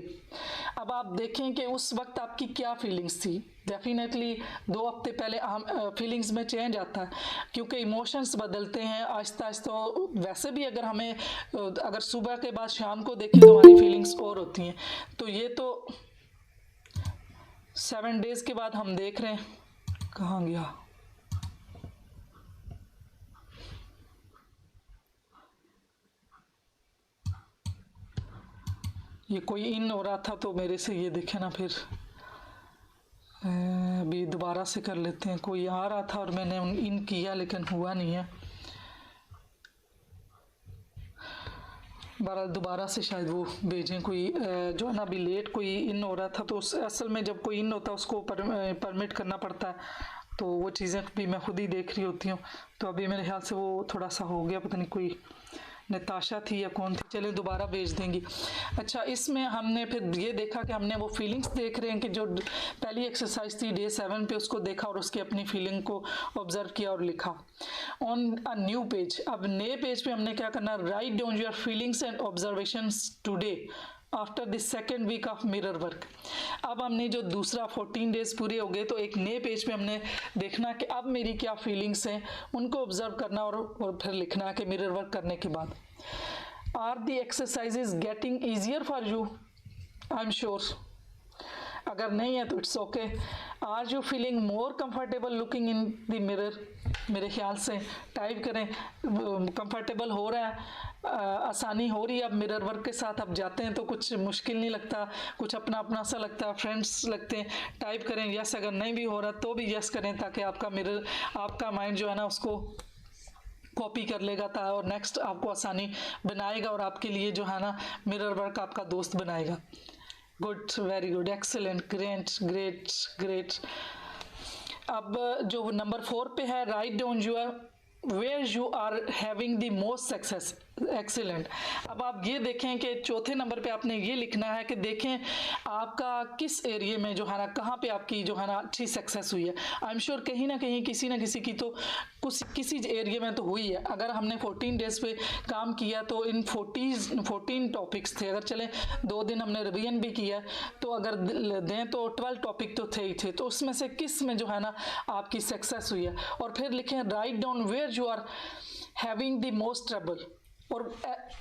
अब आप देखें कि उस वक्त आपकी क्या फीलिंग्स थी। डेफिनेटली 2 हफ्ते पहले हम फीलिंग्स में चेंज आता है क्योंकि इमोशंस बदलते हैं आहिस्ता आहिस्ता। वैसे भी अगर सुबह के बाद शाम को देखें तो हमारी फीलिंग्स और होती हैं। तो ये तो 7 डेज़ के बाद हम देख रहे हैं, कहाँ गया ये, कोई इन हो रहा था तो मेरे से ये देखे ना, फिर अभी दोबारा से कर लेते हैं। कोई आ रहा था और मैंने इन किया लेकिन हुआ नहीं है। दोबारा से शायद वो भेजें। कोई जो है ना अभी लेट कोई इन हो रहा था तो असल में जब कोई इन होता है उसको परमिट करना पड़ता है, तो वो चीज़ें भी मैं खुद ही देख रही होती हूँ। तो अभी मेरे ख्याल से वो थोड़ा सा हो गया, पता नहीं कोई नताशा थी या कौन थी, चले दोबारा भेज देंगी। अच्छा, इसमें हमने फिर ये देखा कि हमने वो फीलिंग्स देख रहे हैं कि जो पहली एक्सरसाइज थी डे 7 पे, उसको देखा और उसकी अपनी फीलिंग को ऑब्जर्व किया और लिखा ऑन अ न्यू पेज। अब नए पेज पे हमने क्या करना, write down your feelings and observations today after this second week of mirror work. अब हमने जो दूसरा 14 डेज पूरे हो गए, तो एक नए पेज पे हमने देखना कि अब मेरी क्या फीलिंग्स हैं, उनको ऑब्जर्व करना और फिर लिखना है कि मिरर वर्क करने के बाद। Are the exercises getting easier for you? I am sure. अगर नहीं है तो it's okay. Are you feeling more comfortable looking in the mirror? मेरे ख्याल से टाइप करें, कंफर्टेबल हो रहा है, आसानी हो रही है। अब मिरर वर्क के साथ अब जाते हैं तो कुछ मुश्किल नहीं लगता, कुछ अपना अपना सा लगता है, फ्रेंड्स लगते हैं। टाइप करें यस, अगर नहीं भी हो रहा तो भी यस करें, ताकि आपका मिरर, आपका माइंड जो है ना उसको कॉपी कर लेगा था और नेक्स्ट आपको आसानी बनाएगा और आपके लिए जो है ना मिरर वर्क आपका दोस्त बनाएगा। Good, very good, excellent, great great great. अब जो नंबर 4 पे है, write down your where you are having the most success. Excellent. अब आप ये देखें कि चौथे नंबर पे आपने ये लिखना है कि देखें आपका किस एरिया में जो है ना, कहाँ पे आपकी जो है ना अच्छी सक्सेस हुई है। आई एम श्योर कहीं ना कहीं किसी ना किसी की तो कुछ किसी एरिया में तो हुई है। अगर हमने 14 डेज पे काम किया तो इन 14 टॉपिक्स थे। अगर चलें 2 दिन हमने रिवीजन भी किया, तो अगर दें तो 12 टॉपिक तो थे ही थे। तो उसमें से किस में जो है ना आपकी सक्सेस हुई है। और फिर लिखें write down where you are having the most trouble. और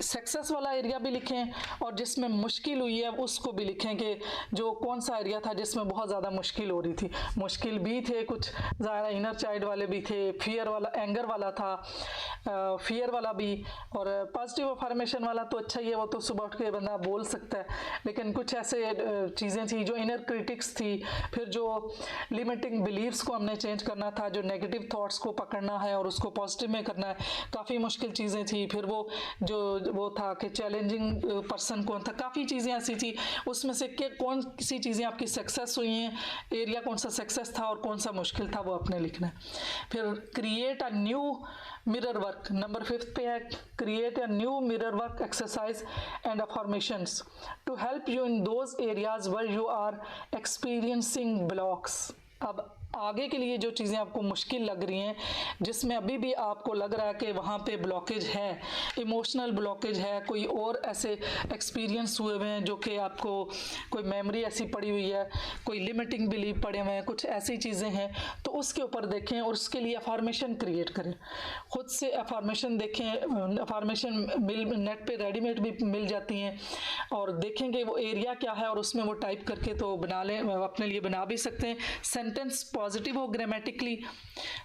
सक्सेस वाला एरिया भी लिखें और जिसमें मुश्किल हुई है उसको भी लिखें कि जो कौन सा एरिया था जिसमें बहुत ज़्यादा मुश्किल हो रही थी। मुश्किल भी थे कुछ, ज़्यादा इनर चाइल्ड वाले भी थे, फियर वाला, एंगर वाला था, फियर वाला भी, और पॉजिटिव अफर्मेशन वाला तो अच्छा ही है, वो तो सुबह उठ के बंदा बोल सकता है। लेकिन कुछ ऐसे चीज़ें थी जो इनर क्रिटिक्स थी। फिर जो लिमिटिंग बिलीव्स को हमने चेंज करना था, जो नेगेटिव थॉट्स को पकड़ना है और उसको पॉजिटिव में करना है, काफ़ी मुश्किल चीज़ें थी। फिर वो था कि चैलेंजिंग पर्सन कौन था, काफ़ी चीज़ें ऐसी थी। उसमें से कि कौन सी चीज़ें आपकी सक्सेस हुई हैं, एरिया कौन सा सक्सेस था और कौन सा मुश्किल था, वो आपने लिखना है। फिर create a new mirror work, number 5 पे है, create a new mirror work exercise and affirmations to help you in those areas where you are experiencing blocks. अब आगे के लिए जो चीज़ें आपको मुश्किल लग रही हैं, जिसमें अभी भी आपको लग रहा है कि वहाँ पे ब्लॉकेज है, इमोशनल ब्लॉकेज है, कोई और ऐसे एक्सपीरियंस हुए हुए हैं जो कि आपको कोई मेमोरी ऐसी पड़ी हुई है, कोई लिमिटिंग बिलीव पड़े हुए हैं, कुछ ऐसी चीज़ें हैं, तो उसके ऊपर देखें और उसके लिए अफर्मेशन क्रिएट करें। खुद से अफर्मेशन देखें, अफर्मेशन नेट पे रेडीमेड भी मिल जाती हैं, और देखेंगे वो एरिया क्या है और उसमें वो टाइप करके तो बना लें, अपने लिए बना भी सकते हैं। सेंटेंस पॉजिटिव हो, ग्रामेटिकली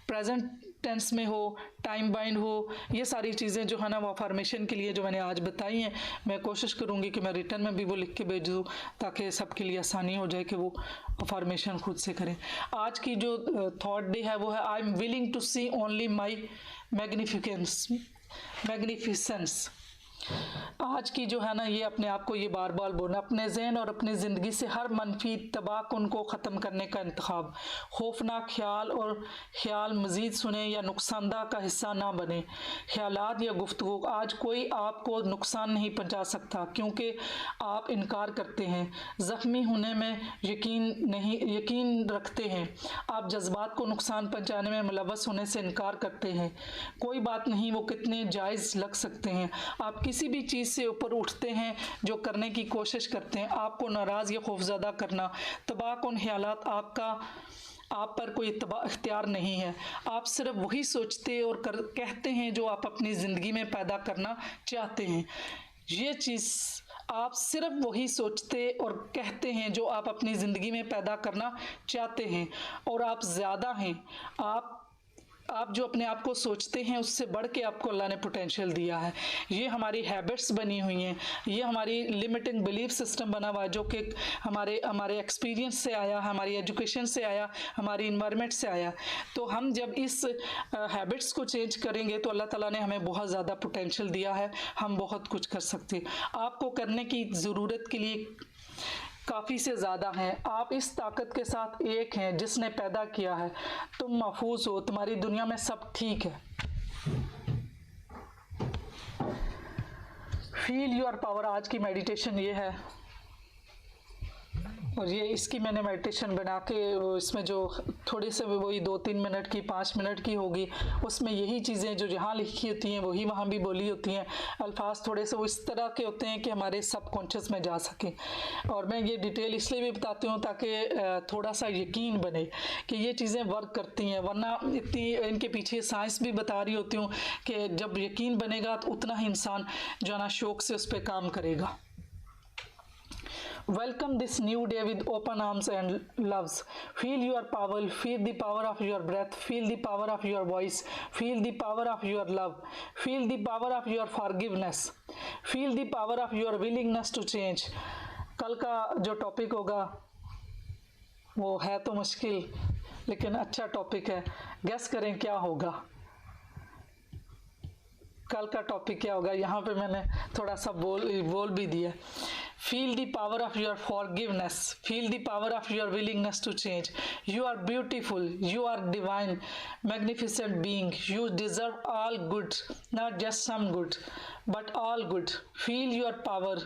प्रेजेंट टेंस में हो, टाइम बाइंड हो, ये सारी चीज़ें जो है ना वो अफर्मेशन के लिए जो मैंने आज बताई हैं, मैं कोशिश करूँगी कि मैं रिटर्न में भी वो लिख के भेज दूँ ताकि सबके लिए आसानी हो जाए कि वो अफर्मेशन खुद से करें। आज की जो थॉट डे है वो है I am willing to see only my magnificence. आज की जो है ना ये अपने आप को ये बार बार बोलना, अपने जहन और अपनी ज़िंदगी से हर मनफी तबाकुन को ख़त्म करने का इंतखाब। खौफनाक ख्याल और ख्याल मज़ीद सुने या नुकसानदा का हिस्सा ना बने। ख्यालात या गुफ्तगू, आज कोई आपको नुकसान नहीं पहुंचा सकता क्योंकि आप इनकार करते हैं, ज़ख्मी होने में यकीन रखते हैं, आप जज्बात को नुकसान पहुँचाने में मुलव्वस होने से इनकार करते हैं। कोई बात नहीं, वो कितने जायज़ लग सकते हैं। आप किसी भी चीज़ से ऊपर उठते हैं जो करने की कोशिश करते हैं। आपको नाराज़ या खौफज़दा करना, तबाहकुन ख्यालात आप पर कोई इख्तियार नहीं है। आप सिर्फ वही सोचते और कहते हैं जो आप अपनी ज़िंदगी में पैदा करना चाहते हैं। ये चीज़ आप सिर्फ वही सोचते और कहते हैं जो आप अपनी ज़िंदगी में पैदा करना चाहते हैं, और आप ज़्यादा हैं। आप जो अपने आप को सोचते हैं उससे बढ़ के आपको अल्लाह ने पोटेंशियल दिया है। ये हमारी हैबिट्स बनी हुई हैं, ये हमारी लिमिटिंग बिलीफ सिस्टम बना हुआ है जो कि हमारे एक्सपीरियंस से आया, हमारी एजुकेशन से आया, हमारी इन्वायरमेंट से आया। तो हम जब इस हैबिट्स को चेंज करेंगे तो अल्लाह ताला ने हमें बहुत ज़्यादा पोटेंशियल दिया है, हम बहुत कुछ कर सकते हैं। आपको करने की ज़रूरत के लिए काफ़ी से ज़्यादा हैं। आप इस ताकत के साथ एक हैं जिसने पैदा किया है। तुम महफूज हो, तुम्हारी दुनिया में सब ठीक है। Feel your power. आज की मेडिटेशन ये है, और ये इसकी मैंने मेडिटेशन बना के इसमें जो थोड़े से वही 2-3 मिनट की 5 मिनट की होगी, उसमें यही चीज़ें जो जहाँ लिखी होती हैं वही वहाँ भी बोली होती हैं। अल्फाज थोड़े से वो इस तरह के होते हैं कि हमारे सबकॉन्शियस में जा सकें, और मैं ये डिटेल इसलिए भी बताती हूँ ताकि थोड़ा सा यकीन बने कि ये चीज़ें वर्क करती हैं, वरना इतनी इनके पीछे साइंस भी बता रही होती हूँ कि जब यकीन बनेगा तो उतना ही इंसान जो है ना शौक से उस पर काम करेगा। Welcome this new day with open arms and loves. Feel your power, feel the power of your breath, feel the power of your voice, feel the power of your love, feel the power of your forgiveness, feel the power of your willingness to change. कल का जो topic होगा वो है तो मुश्किल, लेकिन अच्छा टॉपिक है। गेस करें क्या होगा, कल का टॉपिक क्या होगा। यहाँ पे मैंने थोड़ा सा बोल भी दिया। Feel the power of your forgiveness, feel the power of your willingness to change. You are beautiful, you are divine, magnificent being, you deserve all good, not just some good but all good. Feel your power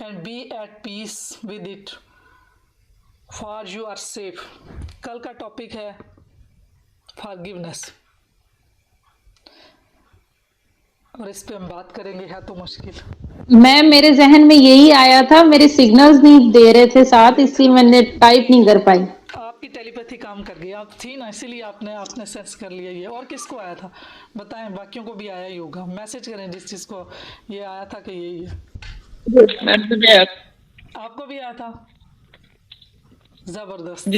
and be at peace with it, for you are safe. कल का topic है forgiveness, और इस पे हम बात करेंगे है तो मुश्किल। मैम मेरे जहन में यही आया था, मेरे सिग्नल्स नहीं दे रहे थे साथ, इसलिए मैंने टाइप नहीं कर पाई। आपकी टेलीपैथी काम कर गई, आप थी ना, इसीलिए आपने सेंस कर लिया ये। और किसको आया था बताएं, बाकियों को भी आया ही होगा। मैसेज करें जिस चीज को ये आया था कि यही है। आपको भी आया था? जबरदस्त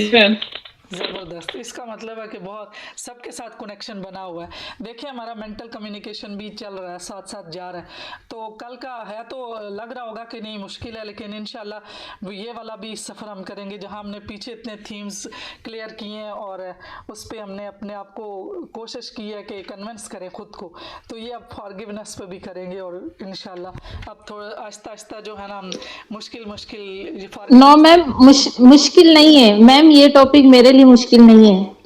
ज़बरदस्त। इसका मतलब है कि बहुत सबके साथ कनेक्शन बना हुआ है। देखिए हमारा मेंटल कम्युनिकेशन भी चल रहा है, साथ साथ जा रहा है। तो कल का है तो लग रहा होगा कि नहीं मुश्किल है, लेकिन इंशाल्लाह ये वाला भी सफ़र हम करेंगे जहां हमने पीछे इतने थीम्स क्लियर किए हैं और उस पर हमने अपने आप को कोशिश की है कि कन्विंस करें खुद को। तो ये अब फॉरगिवनेस पे भी करेंगे, और इंशाल्लाह अब थोड़ा आहिस्ता आहिस्ता जो है ना मुश्किल नो मैम, मुश्किल नहीं है मैम, ये टॉपिक मेरे लिए मुश्किल नहीं है।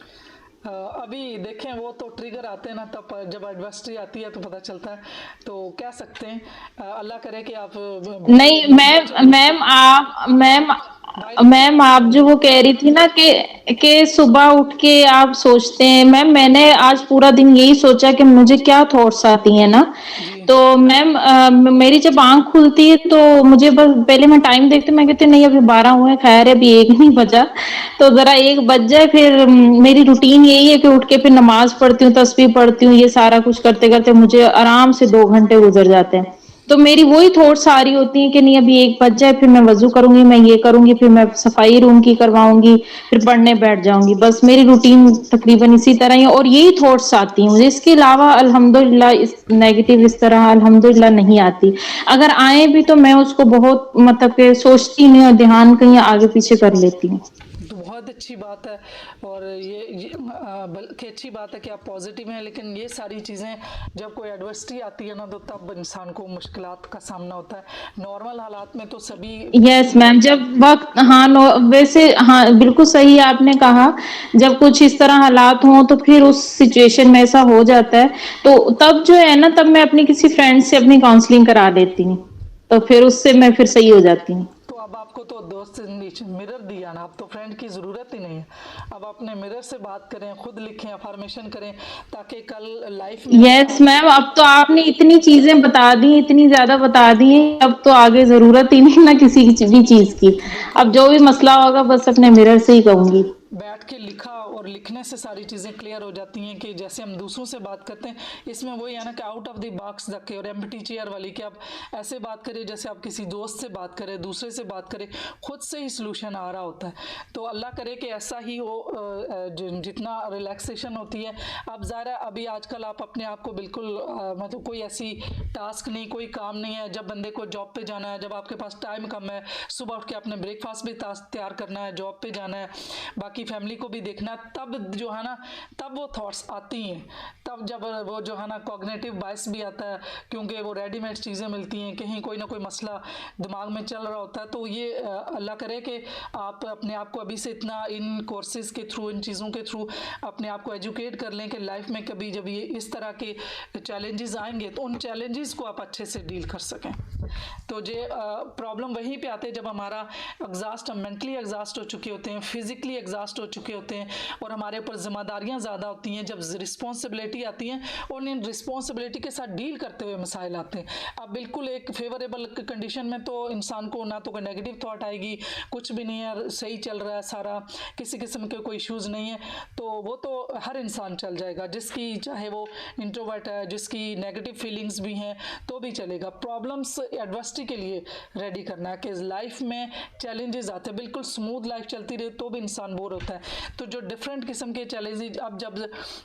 अभी देखें वो तो ट्रिगर आते हैं ना, तब जब एडवर्सरी आती है तो पता चलता है। तो कह सकते हैं अल्लाह करे कि आप नहीं मैम आप जो वो कह रही थी ना कि सुबह उठ के आप सोचते हैं, मैम मैंने आज पूरा दिन यही सोचा कि मुझे क्या थॉट्स आती हैं ना। तो मैम मेरी जब आंख खुलती है तो मुझे बस पहले मैं टाइम देखती, मैं कहती नहीं अभी 12 हुए, खैर है अभी 1 नहीं बजा, तो जरा 1 बज जाए। फिर मेरी रूटीन यही है कि उठ के फिर नमाज पढ़ती हूँ, तस्बीह पढ़ती हूँ, ये सारा कुछ करते करते मुझे आराम से 2 घंटे गुजर जाते हैं। तो मेरी वही थॉट्स आ रही होती हैं कि नहीं अभी 1 बज जाए, फिर मैं वजू करूंगी, मैं ये करूंगी, फिर मैं सफाई रूम की करवाऊंगी, फिर पढ़ने बैठ जाऊंगी। बस मेरी रूटीन तकरीबन इसी तरह ही है और यही थॉट्स आती हैं मुझे। इसके अलावा अल्हम्दुलिल्लाह इस नेगेटिव इस तरह अल्हम्दुलिल्लाह नहीं आती। अगर आए भी तो मैं उसको बहुत मतलब के सोचती नहीं और ध्यान कहीं आगे पीछे कर लेती हूँ। तो बहुत अच्छी बात है, और ये बल्कि अच्छी बात है कि आप पॉजिटिव हैं। लेकिन ये सारी चीज़ें जब कोई एडवर्सिटी आती है ना तो तब इंसान को मुश्किलात का सामना होता है। नॉर्मल हालात में तो सभी यस मैम, जब वक्त वैसे हाँ बिल्कुल सही आपने कहा, जब कुछ इस तरह हालात हों तो फिर उस सिचुएशन में ऐसा हो जाता है, तो तब जो है ना तब मैं अपनी किसी फ्रेंड से अपनी काउंसलिंग करा देती हूँ, तो फिर उससे मैं फिर सही हो जाती हूँ। तो अब आपको तो दोस्त ने मिरर दिया ना, अब तो फ्रेंड की ज़रूरत ही नहीं है। अब अपने मिरर से बात करें, खुद लिखें, अफर्मेशन करें, ताकि कल लाइफ में यस मैम, अब तो आपने इतनी चीजें बता दी, इतनी ज्यादा बता दी हैं, अब तो आगे जरूरत ही नहीं ना किसी भी चीज की। अब जो भी मसला होगा बस अपने मिरर से ही कहूंगी। बैठ के लिखा, और लिखने से सारी चीज़ें क्लियर हो जाती हैं कि जैसे हम दूसरों से बात करते हैं, इसमें वही है ना कि आउट ऑफ द बॉक्स रखे, और एम्प्टी चेयर वाली कि आप ऐसे बात करें जैसे आप किसी दोस्त से बात करें, दूसरे से बात करें, खुद से ही सलूशन आ रहा होता है। तो अल्लाह करे कि ऐसा ही हो, जितना रिलैक्सेशन होती है। अब ज़ाहिर अभी आजकल आप अपने आप को बिल्कुल मतलब कोई ऐसी टास्क नहीं, कोई काम नहीं है। जब बंदे को जॉब पे जाना है, जब आपके पास टाइम कम है, सुबह उठ के आपने ब्रेकफास्ट भी तैयार करना है, जॉब पे जाना है, बाकी फैमिली को भी देखना, तब जो है ना तब वो थॉट्स आती हैं, तब तब जब वो जो है ना कॉग्निटिव बायस भी आता है, क्योंकि वो रेडीमेड चीज़ें मिलती हैं, कहीं कोई ना कोई मसला दिमाग में चल रहा होता है। तो ये अल्लाह करे कि आप अपने आप को अभी से इतना इन कोर्सेज के थ्रू, इन चीज़ों के थ्रू अपने आप को एजुकेट कर लें कि लाइफ में कभी जब ये इस तरह के चैलेंजेस आएंगे तो उन चैलेंजेस को आप अच्छे से डील कर सकें। तो ये प्रॉब्लम वहीं पे आते हैं जब हमारा एग्जॉस्ट, हम मेंटली एग्जॉस्ट हो चुके होते हैं, फिजिकली एग्जॉस्ट हो चुके होते हैं और हमारे ऊपर जिम्मेदारियां ज़्यादा होती हैं, जब रिस्पॉन्सिबिलिटी आती हैं और इन रिस्पॉन्सिबिलिटी के साथ डील करते हुए मसाइल आते हैं। अब बिल्कुल एक फेवरेबल कंडीशन में तो इंसान को ना तो कोई नेगेटिव थॉट आएगी, कुछ भी नहीं है, सही चल रहा है सारा, किसी किस्म के कोई इश्यूज़ नहीं है, तो वो तो हर इंसान चल जाएगा, जिसकी चाहे वो इंट्रोवर्ट है, जिसकी नेगेटिव फीलिंग्स भी हैं तो भी चलेगा। प्रॉब्लम्स एडवर्सिटी के लिए रेडी करना है कि लाइफ में चैलेंजेस आते हैं, बिल्कुल स्मूथ लाइफ चलती रहे तो भी इंसान बोर होता है। तो जो डिफरेंट किस्म के चैलेंजेस, अब जब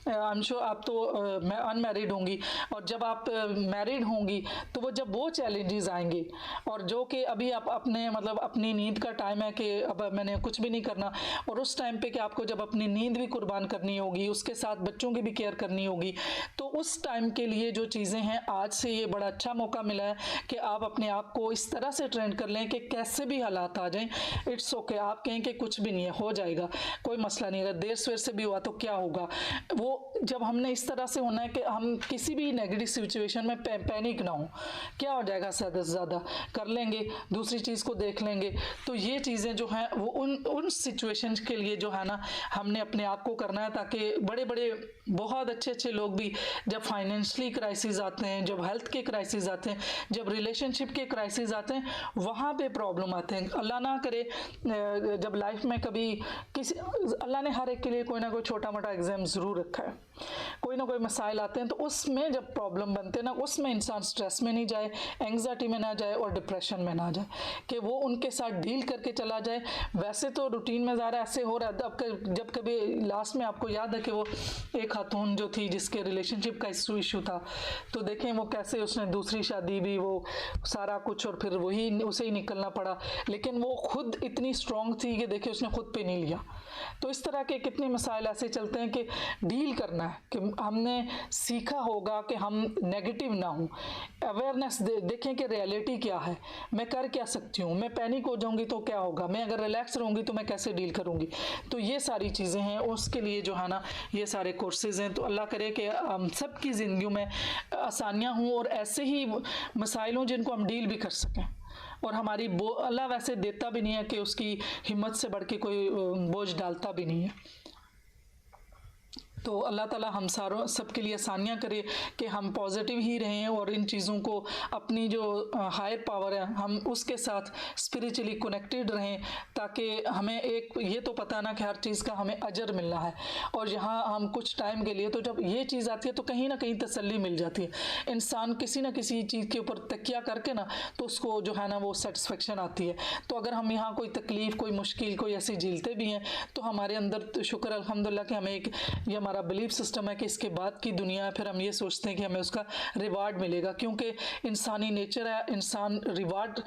आई एम श्योर आप तो अनमैरिड होंगी, और जब आप मैरिड होंगी तो वो जब वो चैलेंजेस आएंगे, और जो कि अभी आप अपने मतलब अपनी नींद का टाइम है कि अब मैंने कुछ भी नहीं करना, और उस टाइम पे कि आपको जब अपनी नींद भी कुर्बान करनी होगी, उसके साथ बच्चों की भी केयर करनी होगी, तो उस टाइम के लिए जो चीज़ें हैं, आज से ये बड़ा अच्छा मौका मिला है कि आप अपने आप को इस तरह से ट्रेन कर लें कि कैसे भी हालात आ जाएं, इट्स ओके। आप कहें कि कुछ भी नहीं है, हो जाएगा, कोई मसला नहीं है, अगर देर सवेर से भी हुआ तो क्या होगा। वो जब हमने इस तरह से होना है कि हम किसी भी नेगेटिव सिचुएशन में पैनिक ना हो, क्या हो जाएगा, ज़्यादा से ज़्यादा कर लेंगे, दूसरी चीज़ को देख लेंगे। तो ये चीज़ें जो हैं वो उन सिचुएशंस के लिए जो है ना हमने अपने आप को करना है, ताकि बड़े बड़े बहुत अच्छे अच्छे लोग भी जब फाइनेंशियली क्राइसिस आते हैं, जब हेल्थ के क्राइसिस आते हैं, जब रिलेशनशिप के क्राइसिस आते हैं, वहाँ पे प्रॉब्लम आते हैं। अल्लाह ना करे जब लाइफ में कभी किसी, अल्लाह ने हर एक के लिए कोई ना कोई छोटा मोटा एग्जाम ज़रूर रखा है, कोई ना कोई मसाइल आते हैं, तो उसमें जब प्रॉब्लम बनते हैं ना, उसमें इंसान स्ट्रेस में नहीं जाए, एंग्जाइटी में ना जाए और डिप्रेशन में ना जाए, कि वो उनके साथ डील करके चला जाए। वैसे तो रूटीन में ज़्यादा ऐसे हो रहा है। अब जब कभी लास्ट में आपको याद है कि वो एक खातून जो थी जिसके रिलेशनशिप का इशू था, तो देखें वो कैसे उसने दूसरी शादी भी, वो सारा कुछ, और फिर वही उसे ही निकलना पड़ा, लेकिन वो खुद इतनी स्ट्रांग थी कि देखिए उसने खुद पे नहीं लिया। तो इस तरह के कितने मसाइल ऐसे चलते हैं कि डील करना है, कि हमने सीखा होगा कि हम नेगेटिव ना हों, अवेयरनेस देखें कि रियलिटी क्या है, मैं कर क्या सकती हूँ, मैं पैनिक हो जाऊँगी तो क्या होगा, मैं अगर रिलैक्स रहूँगी तो मैं कैसे डील करूँगी। तो ये सारी चीज़ें हैं, उसके लिए जो है ना ये सारे कोर्सेज़ हैं। तो अल्लाह करे कि हम सब की ज़िंदगी में आसानियाँ हों और ऐसे ही मसाइल हों जिनको हम डील भी कर सकें, और हमारी अल्लाह वैसे देता भी नहीं है कि उसकी हिम्मत से बढ़ के कोई बोझ डालता भी नहीं है। तो अल्लाह ताला हम सारों सबके लिए आसानियाँ करे कि हम पॉजिटिव ही रहें और इन चीज़ों को, अपनी जो हायर पावर है, हम उसके साथ स्पिरिचुअली कनेक्टेड रहें, ताकि हमें एक ये तो पता ना कि हर चीज़ का हमें अजर मिलना है, और यहाँ हम कुछ टाइम के लिए, तो जब ये चीज़ आती है तो कहीं ना कहीं तसल्ली मिल जाती है। इंसान किसी ना किसी चीज़ के ऊपर तकिया करके ना, तो उसको जो है ना वो सेटिस्फेक्शन आती है। तो अगर हम यहाँ कोई तकलीफ़, कोई मुश्किल, कोई ऐसी झेलते भी हैं, तो हमारे अंदर तो शुक्र अल्हम्दुलिल्लाह कि हमें एक ये हमारा बिलीफ सिस्टम है कि इसके बाद की दुनिया है, फिर हम ये सोचते हैं कि हमें उसका रिवार्ड मिलेगा, क्योंकि इंसानी नेचर है, इंसान रिवार्ड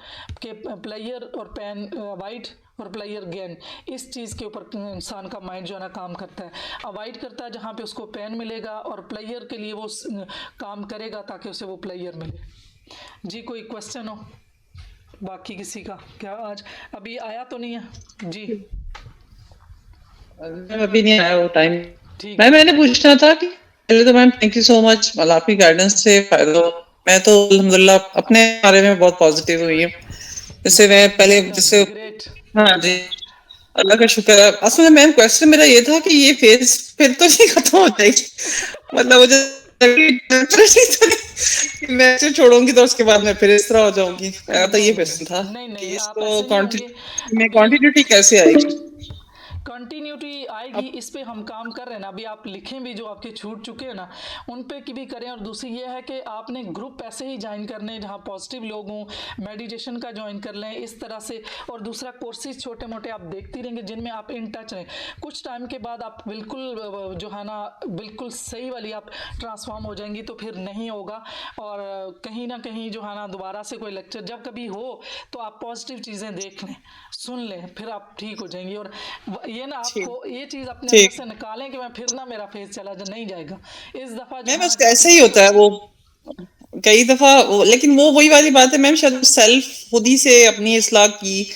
के प्लेयर और पैन अवॉइड और प्लेयर गेन, इस चीज़ के ऊपर इंसान का माइंड जो है ना काम करता है। अवॉइड करता है जहाँ पे उसको पैन मिलेगा, और प्लेयर के लिए वो काम करेगा ताकि उसे वो प्लेयर मिले। जी कोई क्वेश्चन हो बाकी किसी का? क्या आज अभी आया तो नहीं है जी? अभी नहीं आया वो टाइम। ठीक मैंने पूछना था कि पहले तो ma'am thank you so much, मतलब आपकी गाइडेंस से फायदा हो। मैं तो अल्हम्दुलिल्लाह अपने बारे में बहुत पॉजिटिव हुई हूँ। जैसे मैं पहले जैसे, ग्रेट। हाँ जी, अल्लाह का शुक्र है। असल में मैम क्वेश्चन मेरा ये था कि ये फेज फिर तो नहीं खत्म हो जाएगी, मतलब मुझे मैं इसे छोड़ूंगी तो उसके बाद मैं फिर इस तरह हो जाऊंगी। मेरा तो ये क्वेश्चन था नहीं कि आप इसको ऐसे नहीं होंगे। कंटिन्यूटी कैसे आएगी? कंटिन्यूटी आएगी, इस पे हम काम कर रहे हैं ना। अभी आप लिखें भी जो आपके छूट चुके हैं ना, उन पे की भी करें। और दूसरी ये है कि आपने ग्रुप ऐसे ही ज्वाइन करने जहाँ पॉजिटिव लोग हों, मेडिटेशन का ज्वाइन कर लें इस तरह से। और दूसरा कोर्सेज छोटे मोटे आप देखती रहेंगे जिनमें आप इन टच रहें। कुछ टाइम के बाद आप बिल्कुल जो है ना बिल्कुल सही वाली आप ट्रांसफॉर्म हो जाएंगी, तो फिर नहीं होगा। और कहीं ना कहीं जो है ना दोबारा से कोई लेक्चर जब कभी हो तो आप पॉजिटिव चीज़ें देख लें, सुन लें, फिर आप ठीक हो जाएंगी। और ये ना ठीक आपको ये चीज अपने अंदर ठीक से निकालें कि मैं फिर ना मेरा फेस चला जा नहीं जाएगा इस दफा जो मैम, है ना उसका काफी। ऐसे ही होता है वो कई दफा लेकिन वो वही वाली बात है मैम, शायद सेल्फ खुद ही से अपनी इस्लाह की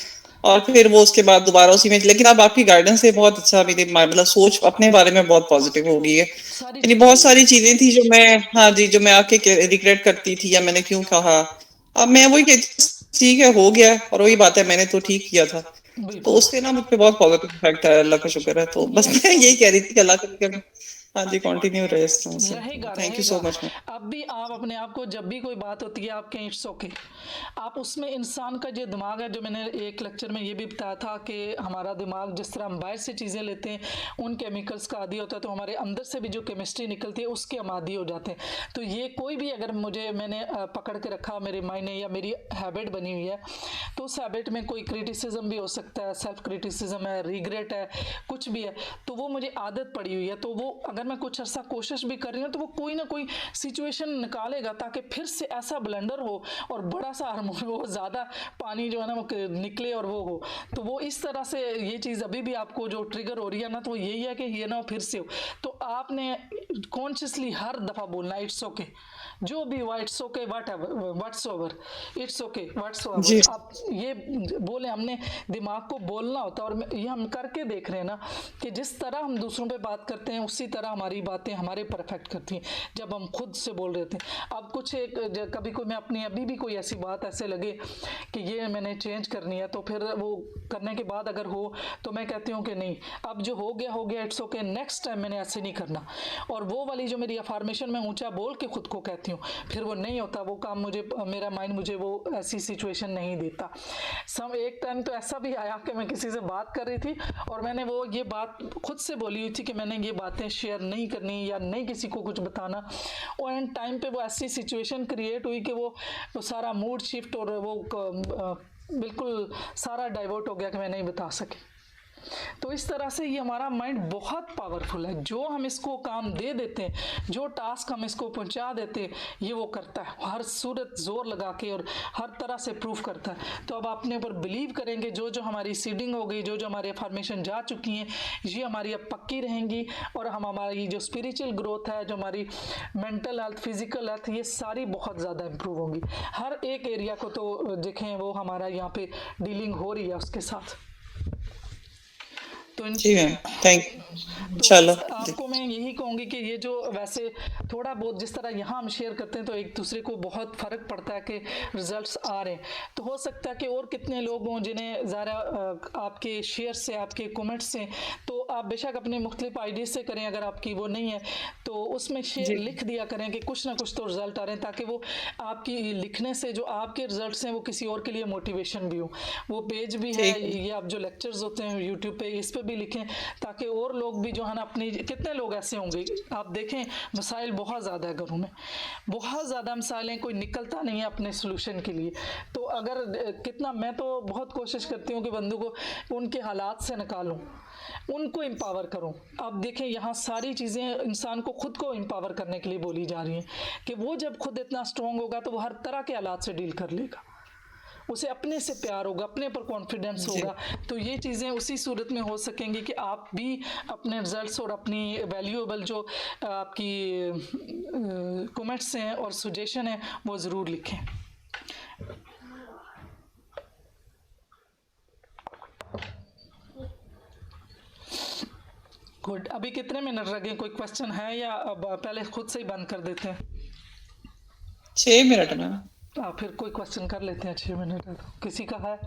और फिर वो उसके बाद दोबारा उसी में, लेकिन अब आपकी गाइडेंस से बहुत अच्छा मेरी मतलब सोच अपने बारे में बहुत पॉजिटिव हो गई है। सारी यानी चेंज बहुत हुई। सारी चीजें थी जो मैं, हाँ जी, जो मैं आके रिग्रेट करती थी या मैंने क्यों कहा, अब मैं वही कहती हूँ, ठीक है हो गया, और वही बात है मैंने तो ठीक किया था। तो बिल्कुल। उससे ना मुझ पे बहुत पॉजिटिव इफेक्ट है, अल्लाह का शुक्र है। तो बस ये मैं यही सब कह रही थी कि अल्लाह का शुक्र, हाँ जी, कंटिन्यू रहे इस तरह से। रहेगा थैंक यू रहेगा। So much ma'am. अब भी आप अपने आप को जब भी कोई बात होती है आपके इट्स ओके, आप उसमें इंसान का जो दिमाग है, जो मैंने एक लेक्चर में ये भी बताया था कि हमारा दिमाग जिस तरह हम बाहर से चीज़ें लेते हैं उन केमिकल्स का आदी होता है, तो हमारे अंदर से भी जो केमिस्ट्री निकलती है उसके हम आदी हो जाते हैं। तो ये कोई भी अगर मैंने पकड़ के रखा मेरे माइंड ने या मेरी हैबिट बनी हुई है, तो उस हैबिट में कोई क्रिटिसिज्म भी हो सकता है, सेल्फ क्रिटिसिज्म है, रिग्रेट है, कुछ भी है, तो वो मुझे आदत पड़ी हुई है। तो वो अगर मैं कुछ अर्सा कोशिश भी कर रही हूँ तो वो कोई ना कोई सिचुएशन निकालेगा ताकि फिर से ऐसा ब्लंडर हो और बड़ा सा हार्मोन वो ज़्यादा पानी जो है ना वो निकले और वो हो। तो वो इस तरह से ये चीज़ अभी भी आपको जो ट्रिगर हो रही है ना, तो यही है कि ये ना फिर से हो। तो आपने कॉन्शियसली हर दफ़ा बोलना इट्स ओके, जो भी हुआ it's okay, what's over, it's okay what's जी ओवर, आप ये बोले। हमने दिमाग को बोलना होता है और ये हम करके देख रहे हैं ना कि जिस तरह हम दूसरों पे बात करते हैं उसी तरह हमारी बातें हमारे पर इफेक्ट करती हैं जब हम खुद से बोल रहे थे। अब कुछ एक कभी कोई मैं अपनी अभी भी कोई ऐसी बात ऐसे लगे कि ये मैंने चेंज करनी है, तो फिर वो करने के बाद अगर हो तो मैं कहती हूँ कि नहीं, अब जो हो गया इट्स ओके, नेक्स्ट टाइम मैंने ऐसे नहीं करना। और वो वाली जो मेरी अफर्मेशन मैं ऊंचा बोल के खुद को कहती हूँ, फिर वो नहीं होता वो काम, मुझे मेरा माइंड मुझे वो ऐसी सिचुएशन नहीं देता। एक टाइम तो ऐसा भी आया कि मैं किसी से बात कर रही थी और मैंने वो ये बात खुद से बोली हुई थी कि मैंने ये बातें शेयर नहीं करनी या नहीं किसी को कुछ बताना, और एंड टाइम पे वो ऐसी सिचुएशन क्रिएट हुई कि वो सारा मूड शिफ्ट और वो बिल्कुल सारा डाइवर्ट हो गया कि मैं नहीं बता सकी। तो इस तरह से ये हमारा माइंड बहुत पावरफुल है, जो हम इसको काम दे देते हैं, जो टास्क हम इसको पहुंचा देते हैं, ये वो करता है हर सूरत जोर लगा के और हर तरह से प्रूफ करता है। तो अब अपने ऊपर बिलीव करेंगे, जो जो हमारी सीडिंग हो गई, जो जो हमारी अफर्मेशन जा चुकी हैं, ये हमारी अब पक्की रहेंगी और हम हमारी जो स्पिरिचुअल ग्रोथ है, जो हमारी मेंटल हेल्थ, फिजिकल हेल्थ, ये सारी बहुत ज़्यादा इंप्रूव होंगी। हर एक एरिया को तो देखें वो हमारा यहाँ पे डीलिंग हो रही है उसके साथ। तो जी मैम, थैंक यू, तो इंशाल्लाह बस जी। आपको मैं यही कहूँगी कि ये जो वैसे थोड़ा बहुत जिस तरह यहाँ हम शेयर करते हैं तो एक दूसरे को बहुत फ़र्क पड़ता है कि रिजल्ट्स आ रहे हैं। तो हो सकता है कि और कितने लोग हों जिन्हें ज़रा आपके शेयर से, आपके कमेंट्स से, तो आप बेशक अपने मुख्तलिफ आईडी से करें, अगर आपकी वो नहीं है तो उसमें शेयर जी लिख दिया करें कि कुछ ना कुछ तो रिजल्ट आ रहे हैं, ताकि वो आपकी लिखने से जो आपके रिजल्ट्स हैं वो किसी और के लिए मोटिवेशन भी हो। वो पेज भी है, ठीक है। ये आप जो लेक्चर्स होते हैं यूट्यूब पे, इस पे भी लिखें ताकि और लोग भी जो है ना अपनी, कितने लोग ऐसे होंगे आप देखें, मसाइल बहुत ज़्यादा है घरों में, बहुत ज़्यादा मसाइल हैं, कोई निकलता नहीं है अपने सोल्यूशन के लिए। तो अगर कितना, मैं तो बहुत कोशिश करती हूँ कि बंदों को उनके हालात से निकालूं, उनको एम्पावर करूं। अब देखें यहाँ सारी चीज़ें इंसान को खुद को एम्पावर करने के लिए बोली जा रही हैं कि वो जब खुद इतना स्ट्रांग होगा तो वो हर तरह के हालात से डील कर लेगा, उसे अपने से प्यार होगा, अपने पर कॉन्फिडेंस जी होगा। तो ये चीज़ें उसी सूरत में हो सकेंगी कि आप भी अपने रिजल्ट्स और अपनी वैल्यूएबल जो आपकी कमेंट्स हैं और सजेशन है वो ज़रूर लिखें। गुड। अभी कितने मिनट लगे, कोई क्वेश्चन है या अब पहले खुद से ही बंद कर देते हैं? 6 मिनट मैम। फिर कोई क्वेश्चन कर लेते हैं, 6 मिनट है तो। किसी का है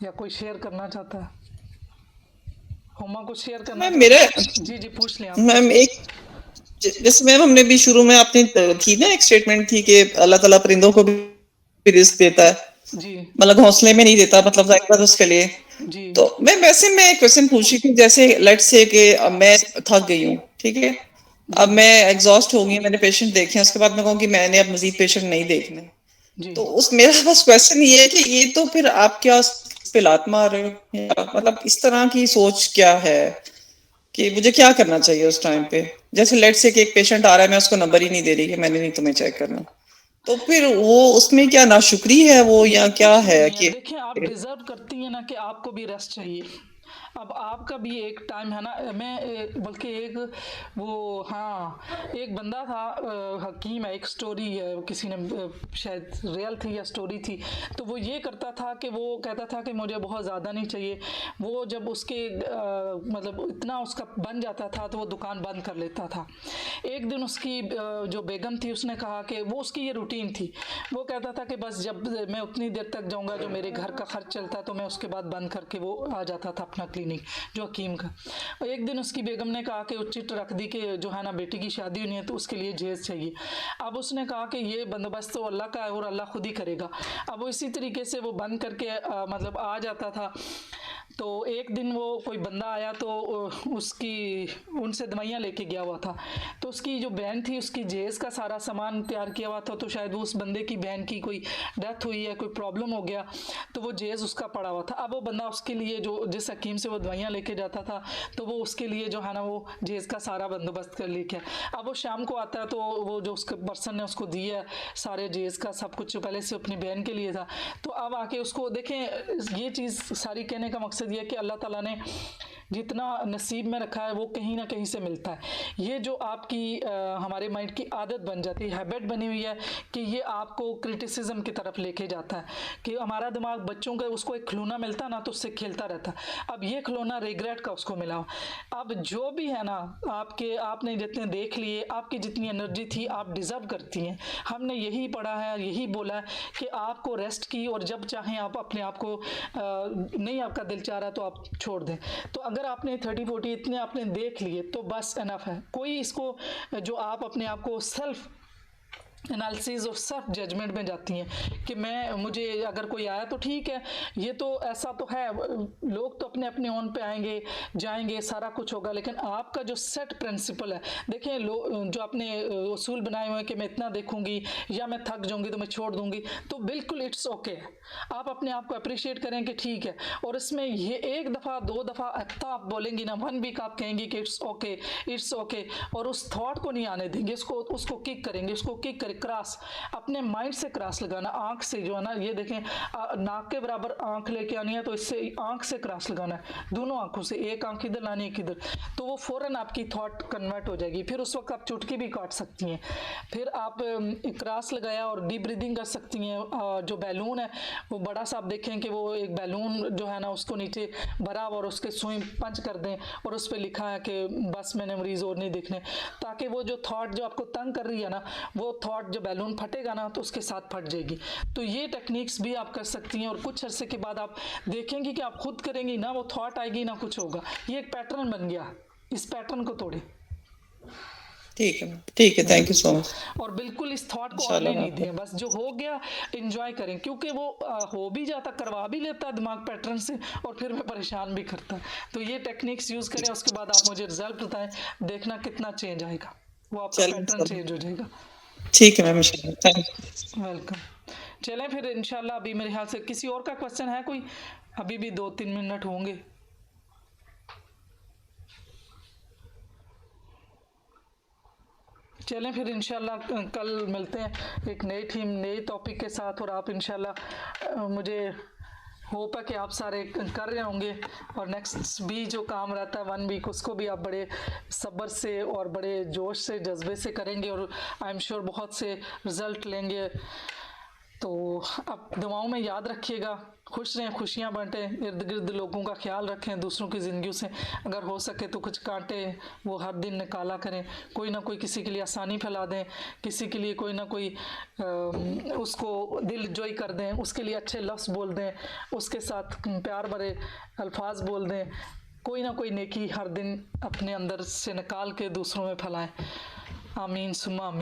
या कोई शेयर करना चाहता है? हुमा कुछ शेयर करना मैम मेरे, चाहता है? जी जी पूछ लें आप। मैम एक, जैसे मैम हमने भी शुरू में आपने थी ना एक स्टेटमेंट थी कि अल्लाह ताला परिंदों को भी रिस्क देता है, जी मतलब घोंसले में नहीं देता, मतलब जाहिर बात उसके लिए। जी तो मैं एक क्वेश्चन पूछ रही थी, जैसे लेट्स से कि अब मैं थक गई हूँ, ठीक है, अब जी मैं एग्जॉस्ट हो गई, मैंने पेशेंट देखे हैं, उसके बाद मैं कहूँ कि मैंने अब मजीद पेशेंट नहीं देखने, जी। तो उस मेरा बस क्वेश्चन ये है कि ये तो फिर आप क्या उस पे लात मार रहे हो, या मतलब इस तरह की सोच क्या है कि मुझे क्या करना चाहिए उस टाइम पे? जैसे लेट से कि एक पेशेंट आ रहा है, मैं उसको नंबर ही नहीं दे रही कि मैंने नहीं तुम्हें चेक करना, तो फिर वो उसमें क्या नाशुक्री है वो, या नहीं क्या कुछ भी है नहीं है, कि देखिए आप डिजर्व करती हैं ना कि आपको भी रेस्ट चाहिए। अब आपका भी एक टाइम है ना, बल्कि एक वो, हाँ, एक बंदा था, हकीम है, एक स्टोरी है, किसी ने शायद रियल थी या स्टोरी थी, तो वो ये करता था कि वो कहता था कि मुझे बहुत ज़्यादा नहीं चाहिए। वो जब उसके मतलब इतना उसका बन जाता था तो वो दुकान बंद कर लेता था। एक दिन उसकी जो बेगम थी उसने कहा कि वो, उसकी ये रूटीन थी, वो कहता था कि बस जब मैं उतनी देर तक जाऊंगा जो मेरे घर का खर्च चलता है, तो मैं उसके बाद बंद करके वो आ जाता था अपना क्लिनिक जो हकीम का। और एक दिन उसकी बेगम ने कहा कि चिट रख दी कि जो है ना बेटी की शादी होनी है तो उसके लिए जहेज चाहिए। अब उसने कहा कि ये बंदोबस्त तो अल्लाह का है और अल्लाह खुद ही करेगा। अब वो इसी तरीके से वो बंद करके मतलब आ जाता था। तो एक दिन वो कोई बंदा आया तो उसकी उनसे दवाइयाँ लेके गया हुआ था, तो उसकी जो बहन थी उसकी जहेज का सारा सामान तैयार किया हुआ था, तो शायद वो उस बंदे की बहन की कोई डेथ हुई है, कोई प्रॉब्लम हो गया, तो वो जहेज उसका पड़ा हुआ था। अब वो बंदा उसके लिए जो जिस हकीम से वो दवाइयाँ लेके जाता था, तो वो उसके लिए जो है ना वो जहेज का सारा बंदोबस्त कर लेके आया। अब वो शाम को आता है तो वो जो उसके पर्सन ने उसको दिया है सारे जहेज का सब कुछ, जो पहले से अपनी बहन के लिए था, तो अब आके उसको देखें। ये चीज़ सारी कहने का मकसद ये है कि अल्लाह ताला ने जितना नसीब में रखा है वो कहीं ना कहीं से मिलता है। ये जो आपकी हमारे माइंड की आदत बन जाती है, हैबिट बनी हुई है कि ये आपको क्रिटिसिज्म की तरफ लेके जाता है, कि हमारा दिमाग बच्चों का उसको एक खिलौना मिलता है ना तो उससे खेलता रहता है। अब ये खिलौना रिग्रेट का उसको मिला हो। अब जो भी है ना, आपने जितने देख लिए, आपकी जितनी एनर्जी थी, आप डिजर्व करती हैं। हमने यही पढ़ा है, यही बोला है कि आपको रेस्ट की, और जब चाहें आप अपने आप को नहीं आपका दिल चाह रहा तो आप छोड़ दें। तो अगर आपने 30-40 इतने आपने देख लिए तो बस एनफ है। कोई इसको जो आप अपने आप को सेल्फ एनालिसिस और सेल्फ जजमेंट में जाती हैं कि मुझे अगर कोई आया तो ठीक है, ये तो ऐसा तो है, लोग तो अपने अपने ओन पे आएंगे जाएंगे, सारा कुछ होगा, लेकिन आपका जो सेट प्रिंसिपल है, देखें जो आपने उसूल बनाए हुए हैं कि मैं इतना देखूंगी या मैं थक जाऊंगी तो मैं छोड़ दूंगी, तो बिल्कुल इट्स ओके। आप अपने आप को अप्रिशिएट करें कि ठीक है, और इसमें ये एक दफ़ा 2 दफ़ा हफ्ता आप बोलेंगी ना, 1 वीक आप कहेंगी कि इट्स ओके इट्स ओके, और उस थॉट को नहीं आने देंगे, उसको किक करेंगे, उसको किक करें, क्रॉस अपने माइंड से क्रॉस लगाना, आंख से जो है ना, ये देखें नाक के बराबर आंख लेके आनी है, तो इससे आंख से क्रॉस लगाना है, दोनों आंखों से, एक आंख इधर लानी एक इधर, तो वो फौरन आपकी थॉट कन्वर्ट हो जाएगी। फिर उस वक्त आप चुटकी भी काट सकती हैं। फिर आप क्रॉस लगाया और डीप ब्रीदिंग कर सकती हैं। जो बैलून है वो बड़ा सा आप देखें कि वो एक बैलून जो है ना उसको नीचे भरा और उसके सुई पंच कर दें, और उस पर लिखा है कि बस मैंने मरीज और नहीं देखने, ताकि वो जो थॉट जो आपको तंग कर रही है ना, वो थॉट जो बैलून फटेगा ना तो उसके साथ फट जाएगी। तो ये टेक्निक्स भी आप कर सकती हैं, और कुछ अरसे के बाद आप देखेंगे कि आप खुद करेंगी ना, वो थॉट आएगी ना कुछ होगा। ये एक पैटर्न बन गया, इस पैटर्न को तोड़े। ठीक है, थैंक यू सो मच। और बिल्कुल इस थॉट को इंशाल्लाह आने नहीं मैं दें, बस जो हो गया एंजॉय करें, क्योंकि वो हो भी जाता, करवा भी लेता है दिमाग पैटर्न से, और फिर मैं परेशान भी करता। तो ये टेक्निक्स यूज़ करें, उसके बाद आप मुझे रिजल्ट बताएं, देखना कितना चेंज आएगा, वो आपका पैटर्न चेंज हो जाएगा। ठीक है मैम, इंशाल्लाह, थैंक यू। वेलकम। चलें फिर इंशाल्लाह, अभी मेरे ख्याल से किसी और का क्वेश्चन है कोई? अभी भी 2-3 मिनट होंगे। चलें फिर इंशाल्लाह कल मिलते हैं एक नई थीम नई टॉपिक के साथ, और आप इंशाल्लाह मुझे होप है कि आप सारे कर रहे होंगे, और नेक्स्ट भी जो काम रहता है 1 वीक उसको भी आप बड़े सब्र से और बड़े जोश से जज्बे से करेंगे, और आई एम श्योर बहुत से रिज़ल्ट लेंगे। तो अब दुआओं में याद रखिएगा, खुश रहें, खुशियाँ बांटें, इर्द गिर्द लोगों का ख्याल रखें, दूसरों की ज़िंदगी से अगर हो सके तो कुछ कांटे वो हर दिन निकाला करें, कोई ना कोई किसी के लिए आसानी फैला दें, किसी के लिए कोई ना कोई उसको दिल जोई कर दें, उसके लिए अच्छे लफ्ज़ बोल दें, उसके साथ प्यार भरे अल्फाज बोल दें, कोई ना कोई नेकी हर दिन अपने अंदर से निकाल के दूसरों में फैलाएं। आमीन सुम्मा आमीन।